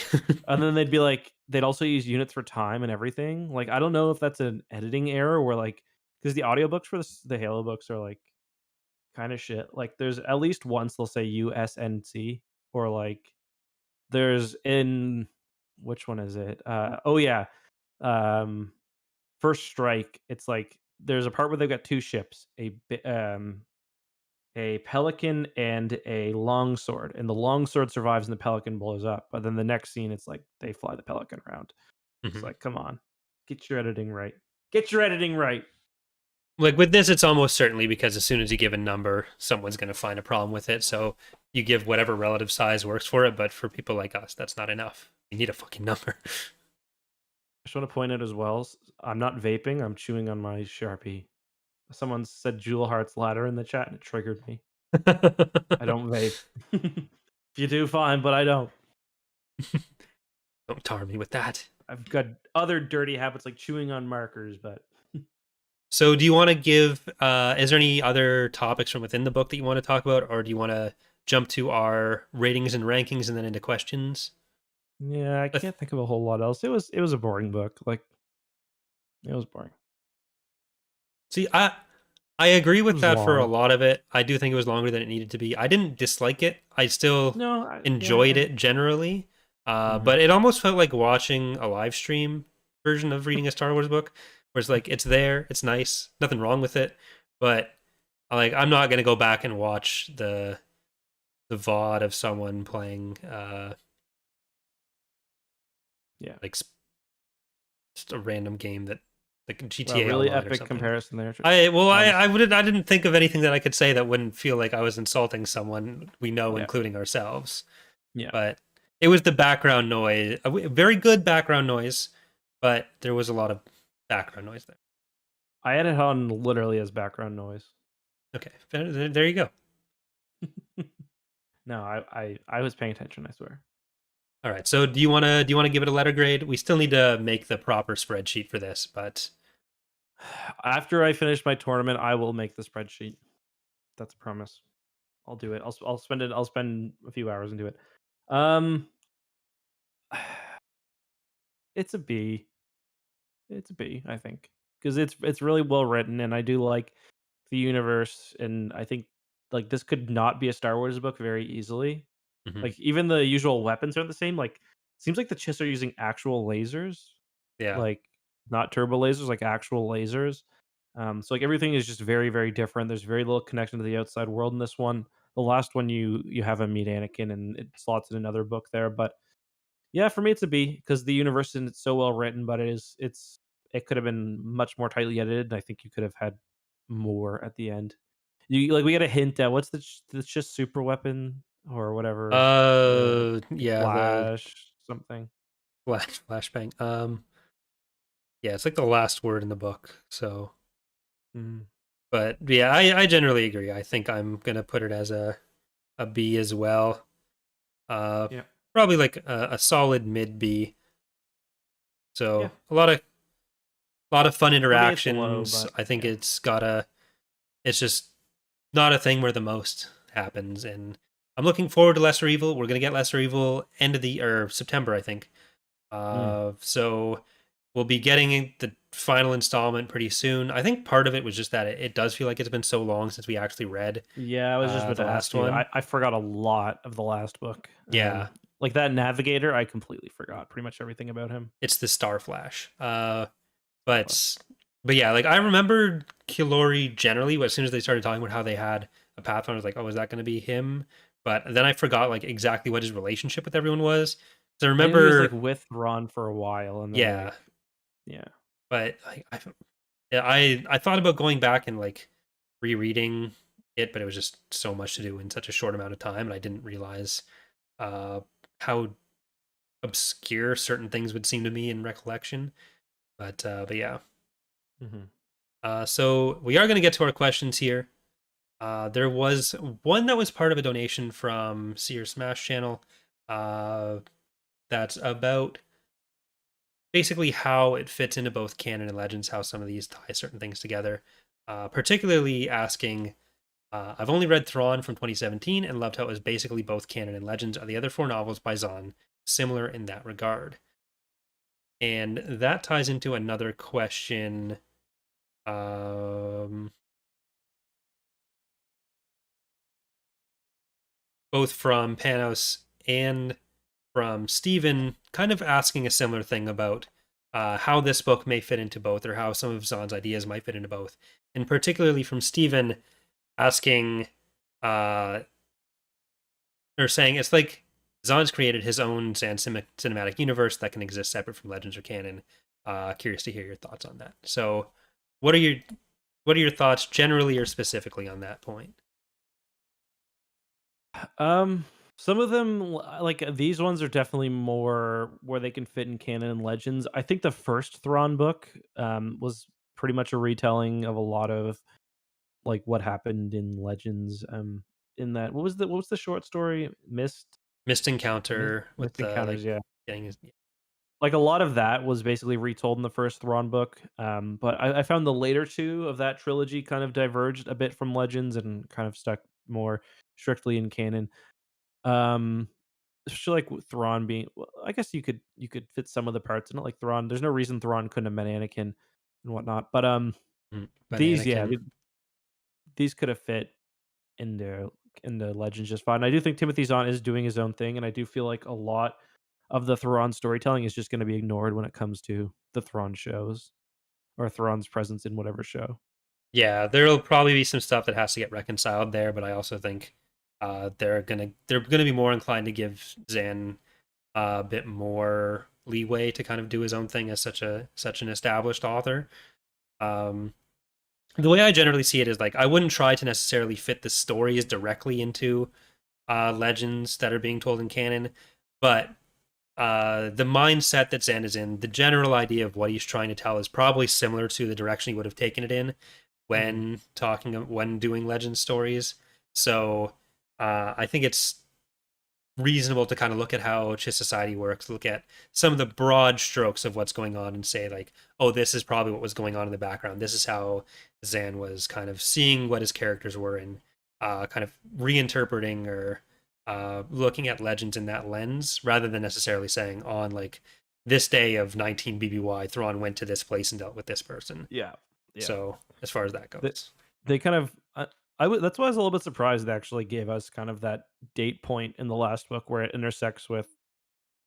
And then they'd be like, they'd also use units for time and everything. Like, I don't know if that's an editing error where like, because the audiobooks for the Halo books are like kind of shit. Like, there's at least once they'll say USNC or like, there's in, which one is it? Oh, yeah. Um, First Strike, it's like there's a part where they've got two ships, a pelican and a longsword, and the longsword survives and the pelican blows up. But then the next scene, it's like they fly the pelican around. It's Mhm. like, come on, get your editing right. Get your editing right. Like with this, it's almost certainly because as soon as you give a number, someone's going to find a problem with it. So you give whatever relative size works for it. But for people like us, that's not enough. You need a fucking number. I just want to point out as well, I'm not vaping. I'm chewing on my Sharpie. Someone said EckhartsLadder in the chat, and it triggered me. I don't vape. If you do, fine, but I don't. Don't tar me with that. I've got other dirty habits like chewing on markers, but So do you want to give, is there any other topics from within the book that you want to talk about? Or do you want to jump to our ratings and rankings and then into questions? yeah, I I th- can't think of a whole lot else. It was a boring book. Like it was boring. See, I agree It with was that for a long. lot of it. I do think it was longer than it needed to be. I didn't dislike it. I still No, enjoyed it generally. mhm. But it almost felt like watching a live stream version of reading a Star Wars book, where it's like it's there, it's nice, nothing wrong with it, but like I'm not gonna go back and watch the VOD of someone playing Yeah. like just a random game that like Well, GTA really Online or epic something. comparison there. I Um, I would I didn't think of anything that I could say that wouldn't feel like I was insulting someone we know, yeah, including ourselves. yeah. But it was the background noise, a very good background noise, but there was a lot of background noise there. I had it on literally as background noise. Okay, there you go. No, I was paying attention. I swear. All right. So do you want to give it a letter grade? We still need to make the proper spreadsheet for this, but After I finish my tournament, I will make the spreadsheet. That's a promise. I'll do it. I'll spend it. I'll spend a few hours and do it. Um, it's a B. It's a B, I think, because it's really well written, and I do like the universe, and I think like this could not be a Star Wars book very easily. mhm, Like even the usual weapons are the same. Like seems like the Chiss are using actual lasers, yeah. like not turbo lasers, like actual lasers. So like everything is just very very different. There's very little connection to the outside world in this one. The last one you have him meet Anakin, and it slots in another book there, but yeah, for me it's a B because the universe isn't so well written, but it could have been much more tightly edited. And I think you could have had more at the end. You like we get a hint at what's the just super weapon or whatever Yeah, the flash something. flashbang. Yeah, it's like the last word in the book. So, Mm, but yeah, I generally agree. I think I'm gonna put it as a B as well. Uh, yeah, Probably like a solid mid B. yeah. So a lot of fun For me, it's low, interactions. but I think yeah, it's just not a thing where the most happens. And I'm looking forward to Lesser Evil. We're gonna get Lesser Evil end of the or September, I think. mm. So we'll be getting the final installment pretty soon. I think part of it was just that it does feel like it's been so long since we actually read Yeah. I was just about the to ask last you. one. I forgot a lot of the last book. Yeah, Like that navigator, I completely forgot pretty much everything about him. it's the Star Flash. Stuff. But yeah, like I remember Kilori generally. As soon as they started talking about how they had a Pathfinder, I was like, oh, is that going to be him? But then I forgot like exactly what his relationship with everyone was. So I I knew he was like remember, with Thrawn for a while, and then yeah, like yeah. but like yeah, I thought about going back and like rereading it, but it was just so much to do in such a short amount of time, and I didn't realize uh, how obscure certain things would seem to me in recollection. But yeah. Mhm. So we are going to get to our questions here. There was one that was part of a donation from Seer Smash channel. Uh, that's about basically how it fits into both canon and legends, how some of these tie certain things together. Particularly asking, I've only read Thrawn from 2017 and loved how it was basically both canon and legends. Are the other four novels by Zahn similar in that regard? And that ties into another question. Um, Both from Panos and from Stephen, kind of asking a similar thing about how this book may fit into both, or how some of Zahn's ideas might fit into both. And particularly from Stephen asking uh, or saying it's like Zahn's created his own cinematic universe that can exist separate from Legends or canon. Curious to hear your thoughts on that. So, what are your thoughts generally or specifically on that point? Um, some of them, like these ones, are definitely more where they can fit in canon and legends. I think the first Thrawn book was pretty much a retelling of a lot of like what happened in Legends. In that, what was the short story? Missed encounter with Mist the Encounters. Yeah, getting his, like a lot of that was basically retold in the first Thrawn book. But I found the later two of that trilogy kind of diverged a bit from Legends and kind of stuck more strictly in canon. Um, Especially like with Thrawn being, well, I guess you could fit some of the parts in it. Like Thrawn, there's no reason Thrawn couldn't have met Anakin and whatnot. But but these, yeah, Anakin. these could have fit into Legends just fine. I do think Timothy Zahn is doing his own thing, and I do feel like a lot of the Thrawn storytelling is just going to be ignored when it comes to the Thrawn shows or Thrawn's presence in whatever show. Yeah, there'll probably be some stuff that has to get reconciled there, but I also think they're gonna be more inclined to give Zan a bit more leeway to kind of do his own thing as such an established author. Um, the way I generally see it is like I wouldn't try to necessarily fit the stories directly into legends that are being told in canon, but the mindset that Zan is in, the general idea of what he's trying to tell is probably similar to the direction he would have taken it in when when doing legend stories. So I think it's reasonable to kind of look at how Chiss society works, look at some of the broad strokes of what's going on, and say like, oh, this is probably what was going on in the background. This is how Zan was kind of seeing what his characters were and kind of reinterpreting or looking at legends in that lens, rather than necessarily saying on like this day of 19 BBY, Thrawn went to this place and dealt with this person. Yeah, yeah. So as far as that They, goes, they kind of. That's why I was a little bit surprised they actually gave us kind of that date point in the last book where it intersects with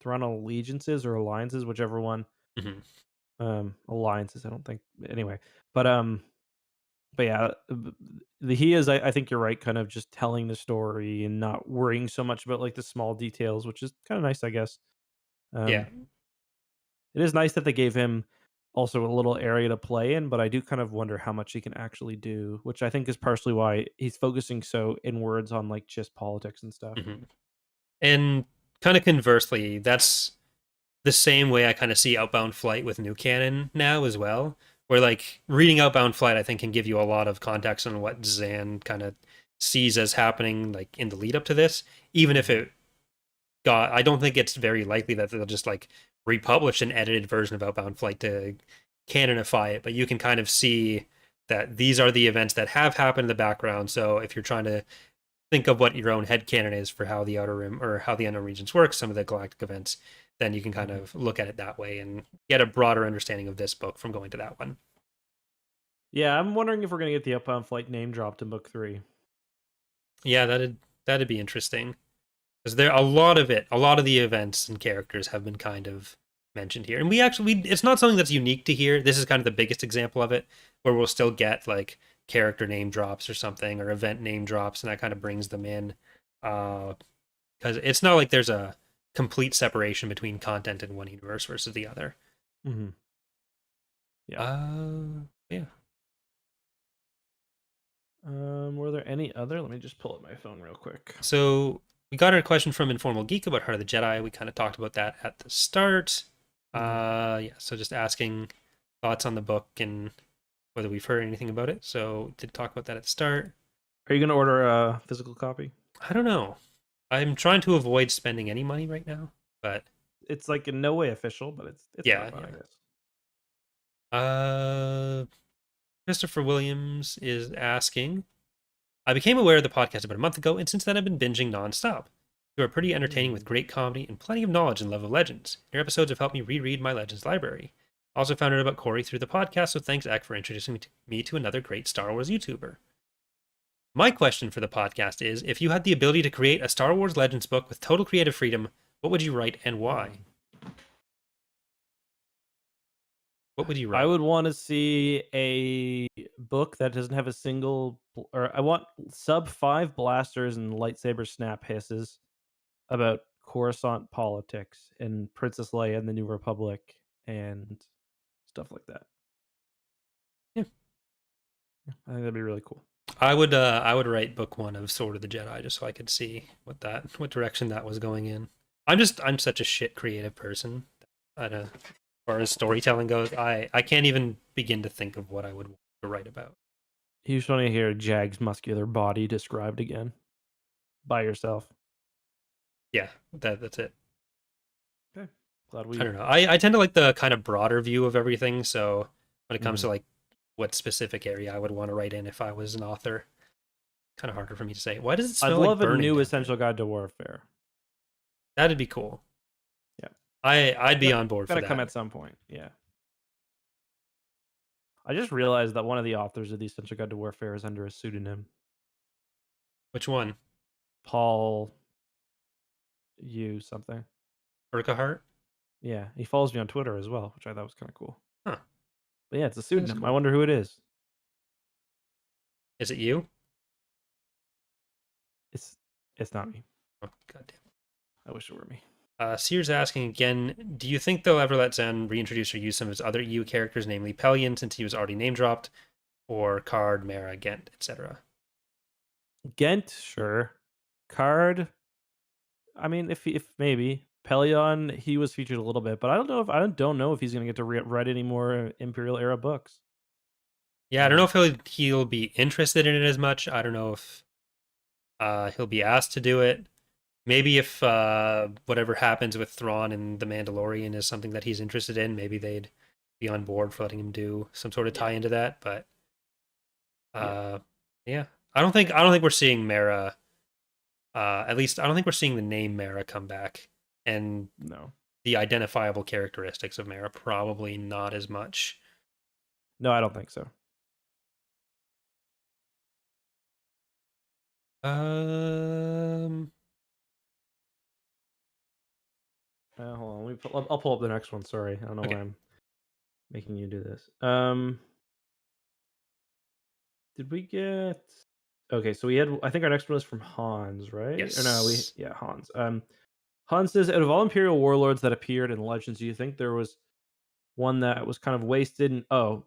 Thrawn allegiances or alliances, whichever one. mm-hmm. Alliances, I don't think. Anyway, but but yeah, he is. I think you're right. Kind of just telling the story and not worrying so much about like the small details, which is kind of nice, I guess. Yeah. Um, it is nice that they gave him also a little area to play in, but I do kind of wonder how much he can actually do, which I think is partially why he's focusing so inwards on like just politics and stuff. Mm-hmm. And kind of conversely, that's the same way I kind of see Outbound Flight with new canon now as well. Where like reading Outbound Flight, I think can give you a lot of context on what Zan kind of sees as happening like in the lead up to this. Even if it got, I don't think it's very likely that they'll just like republish an edited version of Outbound Flight to canonify it. But you can kind of see that these are the events that have happened in the background. So if you're trying to think of what your own headcanon is for how the Outer Rim or how the Unknown Regions work, some of the galactic events, then you can kind of look at it that way and get a broader understanding of this book from going to that one. Yeah, I'm wondering if we're gonna get the Upbound Flight name dropped in book 3. Yeah, that'd be interesting. Because there a lot of it, a lot of the events and characters have been kind of mentioned here. And it's not something that's unique to here. This is kind of the biggest example of it, where we'll still get like character name drops or something, or event name drops, and that kind of brings them in. Because it's not like there's a complete separation between content in one universe versus the other. Mm-hmm. Yeah. Were there any other? Let me just pull up my phone real quick. So we got a question from Informal Geek about Heart of the Jedi. We kind of talked about that at the start. Yeah, so just asking thoughts on the book and whether we've heard anything about it. So did talk about that at the start. Are you going to order a physical copy? I don't know. I'm trying to avoid spending any money right now, but It's like in no way official, but it's yeah, fun, I guess. Christopher Williams is asking, I became aware of the podcast about a month ago, and since then I've been binging nonstop. You are pretty entertaining with great comedy and plenty of knowledge and love of Legends. Your episodes have helped me reread my Legends library. I also found out about Corey through the podcast, so thanks, Eck, for introducing me to another great Star Wars YouTuber. My question for the podcast is, if you had the ability to create a Star Wars Legends book with total creative freedom, what would you write and why? What would you I write? would want to see a book that doesn't have a single, or I want sub 5 blasters and lightsaber snap hisses about Coruscant politics and Princess Leia and the New Republic and stuff like that. Yeah. I think that'd be really cool. I would write book 1 of Sword of the Jedi just so I could see what direction that was going in. I'm such a shit creative person. As far as storytelling goes, I can't even begin to think of what I would want to write about. You just want to hear Jag's muscular body described again by yourself. Yeah, that's it. Okay. Glad I don't know. I tend to like the kind of broader view of everything. So when it comes to Mhm. like what specific area I would want to write in if I was an author, kind of harder for me to say. Why does it I'd smell like love a burning new down Essential Guide to Warfare. That'd be cool. Yeah. I'd be Got on board for gotta come that. at some point. Yeah. I just realized that one of the authors of the Essential Guide to Warfare is under a pseudonym. Which one? Paul U something. Urquhart? Yeah, he follows me on Twitter as well, which I thought was kind of cool. Huh. But yeah, it's a That is pseudonym. I cool. wonder who it is. Is it you? It's not me. Oh, God damn. I wish it were me. Sears asking again, do you think they'll ever let Zen reintroduce or use some of his other EU characters, namely Pelion, since he was already name dropped, or Card, Mara, Gent, etc.? Ghent, sure. Card, I mean, if maybe Pelion, he was featured a little bit, but I don't know if he's gonna get to write any more Imperial era books. Yeah, I don't know if he'll be interested in it as much. I don't know if he'll be asked to do it. Maybe if whatever happens with Thrawn and the Mandalorian is something that he's interested in, maybe they'd be on board for letting him do some sort of tie into that. But Yeah. yeah, I don't think we're seeing Mara. At least I don't think we're seeing the name Mara come back, and No. the identifiable characteristics of Mara probably not as much. No, I don't think so. Um, Hold on. I'll pull up the next one. Sorry, I don't know why okay. I'm making you do this. Did we get? Okay, so we had. I think our next one was from Hans, right? Or no, Yes. Hans. Hans says, out of all Imperial warlords that appeared in Legends, do you think there was one that was kind of wasted? And oh,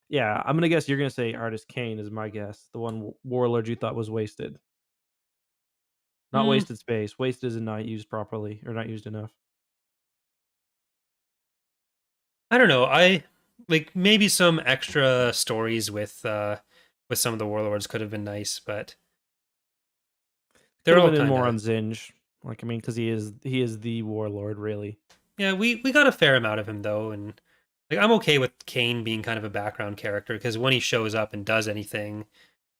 yeah, I'm gonna guess you're gonna say Artist Kane is my guess. The one warlord you thought was wasted, not Hmm. wasted space. Wasted is not used properly or not used enough. I don't know. I like maybe some extra stories with some of the warlords could have been nice, but Could they're have all been in kind more of on Zinj. Like I mean, because he is the warlord, really. yeah. We got a fair amount of him though, and like I'm okay with Kane being kind of a background character because when he shows up and does anything,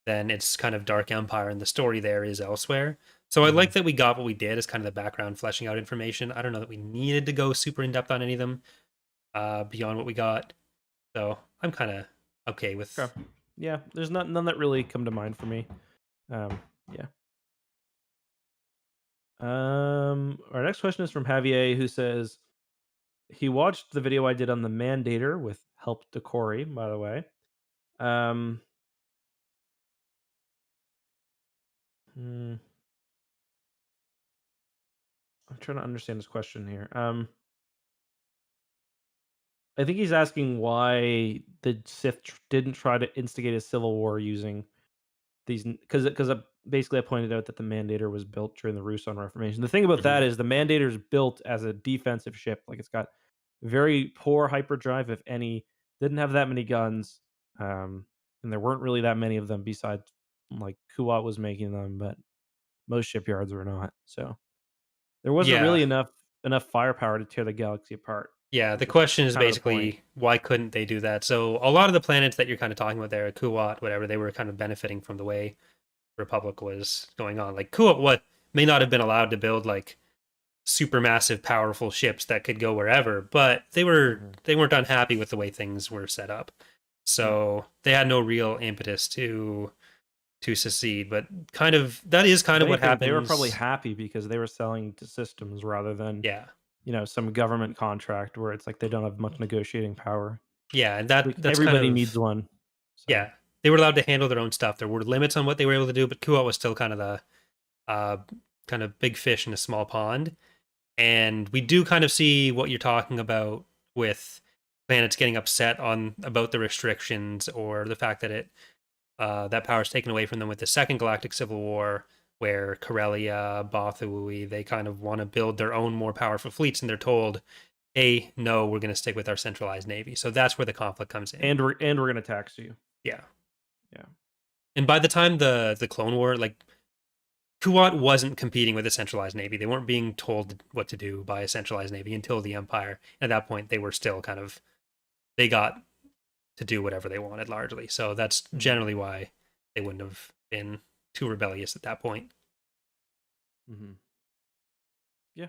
then it's kind of Dark Empire, and the story there is elsewhere. So I like Mhm. that we got what we did as kind of the background fleshing out information. I don't know that we needed to go super in depth on any of them beyond what we got. So I'm kind of okay with. Okay. Yeah, there's none that really come to mind for me. Yeah. Our next question is from Javier, who says he watched the video I did on the Mandator with help to Corey, by the way. Um, hmm, I'm trying to understand his question here. I think he's asking why the Sith didn't try to instigate a civil war using these, because basically I pointed out that the Mandator was built during the Rusan Reformation. The thing about Mhm. that is the Mandator is built as a defensive ship. Like it's got very poor hyperdrive, if any. Didn't have that many guns, and there weren't really that many of them. Besides, like Kuwait was making them, but most shipyards were not. So there wasn't Yeah, really enough firepower to tear the galaxy apart. yeah. The Which is question is kind of the point. basically why couldn't they do that? So a lot of the planets that you're kind of talking about there, Kuwait, whatever, they were kind of benefiting from the way Republic was going on. Like Kuwait, what may not have been allowed to build like supermassive, powerful ships that could go wherever, but Mhm. they weren't unhappy with the way things were set up. Yeah. So they had no real impetus to secede. But kind of that is kind If of what anything, they were probably happens. happy because they were selling to systems rather than Yeah. some government contract where it's like they don't have much negotiating power. Yeah, and Like that's kind everybody needs of, one. So yeah. They were allowed to handle their own stuff. There were limits on what they were able to do, but Kuat was still kind of the uh, kind of big fish in a small pond. And we do kind of see what you're talking about with planets getting upset on about the restrictions or the fact that that power is taken away from them with the Second Galactic Civil War, where Corellia, Bothawui, they kind of want to build their own more powerful fleets, and they're told, "Hey, no, we're going to stick with our centralized navy." So that's where the conflict comes in. and we're gonna tax you. Yeah, Yeah. and by the time the Clone War, like Kuat wasn't competing with a centralized navy. They weren't being told what to do by a centralized navy until the Empire. At that point, they were still kind of they got to do whatever they wanted largely. So that's generally why they wouldn't have been too rebellious at that point. Mm-hmm. Yeah,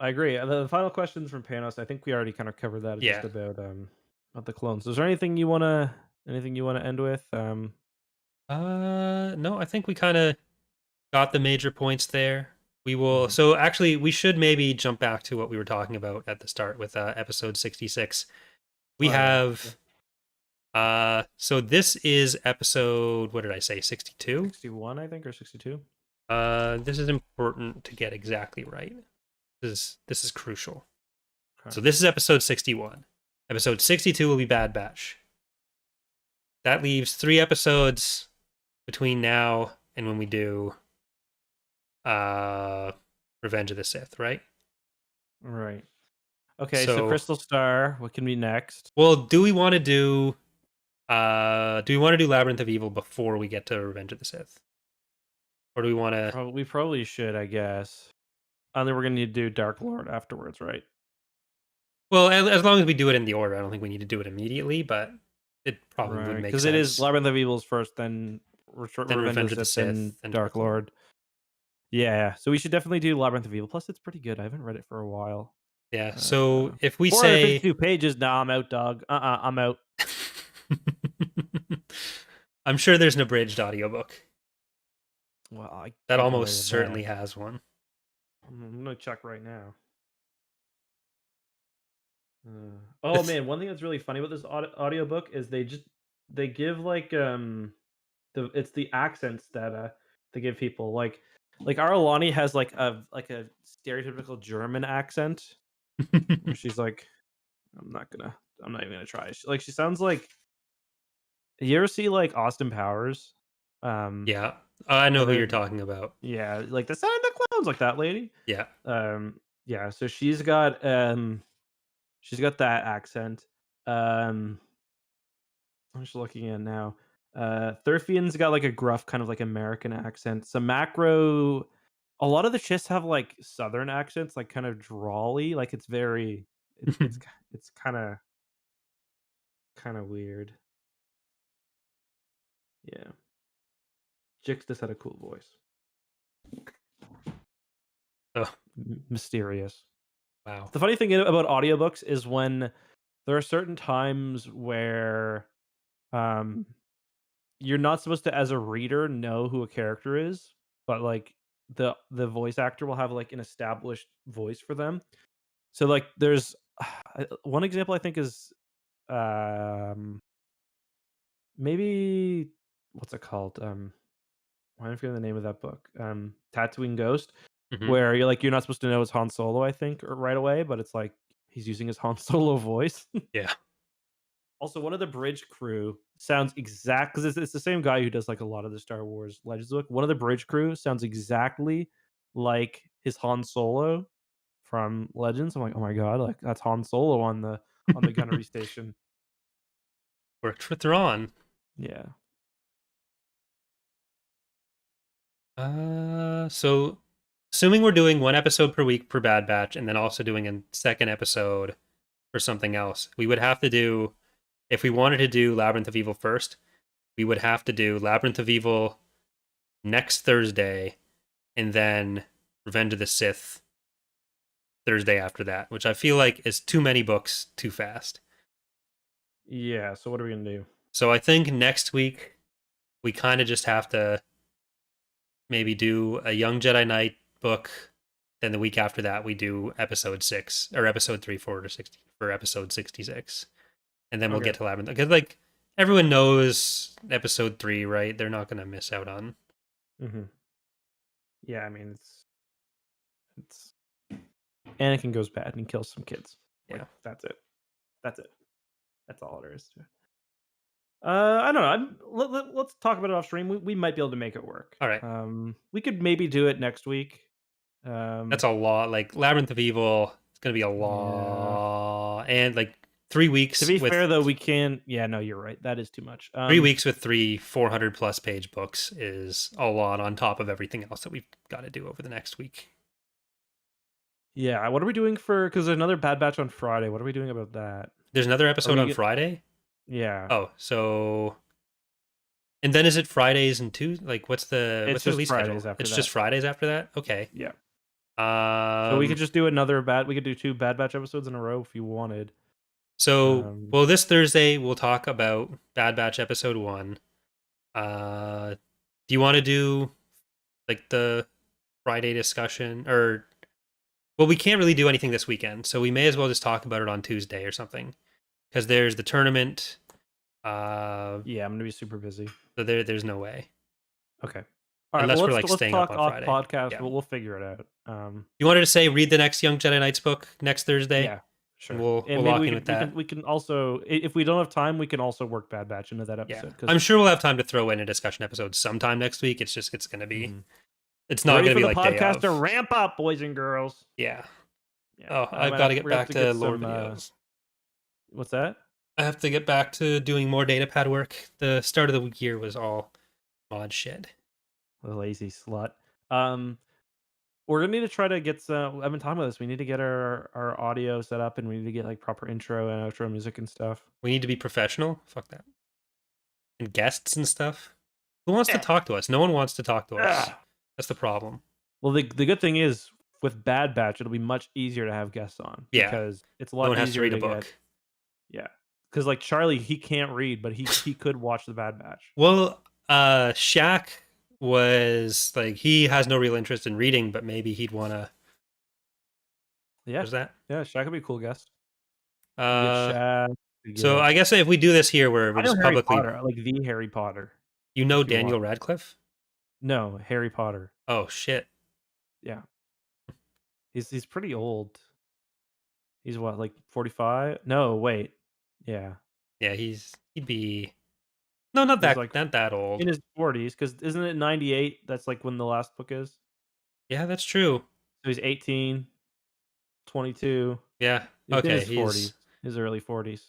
I agree. The final questions from Panos, I think we already kind of covered that. It's Yeah. just about the clones. Is there anything you wanna end with? No, I think we kind of got the major points there. We will. Mhm. So actually, we should maybe jump back to what we were talking about at the start with episode 66. We Oh yeah. Okay. have. So this is episode. What did I say? 62. 61, I think, or 62. This is important to get exactly right. This is crucial. Okay. So this is episode 61. Episode 62 will be Bad Batch. That leaves 3 episodes between now and when we do uh Revenge of the Sith, right? Right. Okay, so So, Crystal Star, what can be next? well, do we want to do Labyrinth of Evil before we get to Revenge of the Sith? Or do we want to We probably should, I guess. And then we're gonna need to do Dark Lord afterwards, right? Well, as long as we do it in the order, I don't think we need to do it immediately, but it probably would Right, make because it is sense. Labyrinth of Evils first, then Then Revenge of Revenge the of the Sith, then Sith and Dark Dark Lord. Lord. Yeah, so we should definitely do Labyrinth of Evil. Plus, it's pretty good. I haven't read it for a while. Yeah. So if we say 452 pages. Nah, I'm out, dog. I'm out. I'm sure there's an abridged audiobook. Well, I That can't relate almost to certainly that. has one. I'm gonna check right now. Oh It's- man, one thing that's really funny about this audiobook is they give like it's the accents that they give people like Aralani has like a stereotypical German accent where she's like I'm not even gonna try. She sounds like, you ever see like Austin Powers? Um yeah, I know and who you're then talking about. yeah, like the sound of the clowns, like that lady. Yeah. Yeah, so she's got that accent. Um I'm just looking at now. Thurfian's got like a gruff kind of like American accent. Some macro, a lot of the Chiss have like southern accents, like kind of drawly. Like it's very, it's kind of weird. Yeah, Jix just had a cool voice, Oh, mysterious. wow. The funny thing about audiobooks is when there are certain times where um you're not supposed to, as a reader, know who a character is, but like the voice actor will have like an established voice for them. So like there's one example I think is um maybe what's it called? Why am I forgetting the name of that book? Tatooine Ghost, Hmm. where you're not supposed to know it's Han Solo, I think, or right away, but it's like he's using his Han Solo voice. Yeah. Also, one of the bridge crew sounds exact because it's the same guy who does like a lot of the Star Wars Legends book. One of the bridge crew sounds exactly like his Han Solo from Legends. I'm like, oh my god, like that's Han Solo on the gunnery station. Worked for Thrawn. Yeah. So assuming we're doing 1 episode per week per Bad Batch, and then also doing a second episode for something else, we would have to do, if we wanted to do Labyrinth of Evil first, we would have to do Labyrinth of Evil next Thursday, and then Revenge of the Sith Thursday after that, which I feel like is too many books too fast. Yeah. So what are we gonna do? So I think next week we kind of just have to maybe do a Young Jedi Knight book, Then the week after that, we do episode 6 or episode 3, 4 or 60 for episode 66, and then we'll get to Labyrinth because like everyone knows episode 3, right? They're not going to miss out on. Mm-hmm. Yeah, I mean it's Anakin goes bad and kills some kids. Like, Yeah, that's it. That's all there is to it. I don't know. Let's talk about it off stream. We might be able to make it work. all right. We could maybe do it next week. That's a lot. Like Labyrinth of Evil, it's going to be a lot, and like 3 weeks. To be fair, though, we can. Yeah, no, you're right. That is too much. 3 weeks with 400+ page books is a lot on top of everything else that we've got to do over the next week. Yeah, what are we doing for? Because there's another Bad Batch on Friday. What are we doing about that? There's another episode on Friday. Yeah. Oh, so. And then is it Fridays and Tuesdays? Like, what's the release schedule? It's just Fridays after that. Okay. Yeah. So we could just do we could do 2 Bad Batch episodes in a row if you wanted. So, well, this Thursday we'll talk about Bad Batch episode 1. Do you want to do like the Friday discussion or? Well, we can't really do anything this weekend, so we may as well just talk about it on Tuesday or something, because there's the tournament. Yeah, I'm gonna be super busy. So there's no way. Okay. All right. Unless we're let's staying talk up on off Friday. podcast. Yeah. But we'll figure it out. You wanted to say read the next Young Jedi Knights book next Thursday? Yeah, sure. We'll lock in with that. We can also, if we don't have time, we can also work Bad Batch into that episode. Yeah. I'm sure we'll have time to throw in a discussion episode sometime next week. It's going to be. It's not going to be like the podcast to ramp up, boys and girls. Yeah. Oh, I've got to get back to lore videos. What's that? I have to get back to doing more Datapad work. The start of the year was all mod shit. The lazy slut. We're gonna need to try to get some. I've been talking about this. We need to get our audio set up, and we need to get like proper intro and outro music and stuff. We need to be professional. Fuck that. And guests and stuff. Who wants to talk to us? No one wants to talk to us. That's the problem. Well, the good thing is with Bad Batch, it'll be much easier to have guests on. Yeah, because it's a lot easier to read a book. Yeah, because like Charlie, he can't read, but he could watch the Bad Batch. Well, Shaq was like he has no real interest in reading, but maybe he'd want to. Yeah, what's that? Yeah, Shaq would be a cool guest. So I guess if we do this here, we're just publicly like the Harry Potter. You know Daniel Radcliffe? No, Harry Potter. Oh shit. Yeah. He's pretty old. He's what, like 45? No, wait. Yeah. Yeah, he'd be not that old. In his 40s, because isn't it 98? That's like when the last book is. Yeah, that's true. So he's 18, 22. Yeah. He's okay. In his 40s, his early 40s.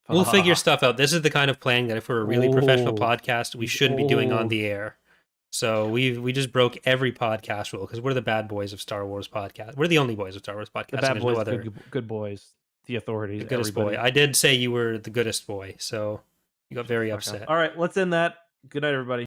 We'll figure stuff out. This is the kind of playing that if we're a really professional podcast, we shouldn't be doing on the air. So we just broke every podcast rule because we're the bad boys of Star Wars podcast. We're the only boys of Star Wars podcast. The bad boys, good boys, the authorities, the goodest boy. I did say you were the goodest boy, so you got very upset. All right, let's end that. Good night, everybody.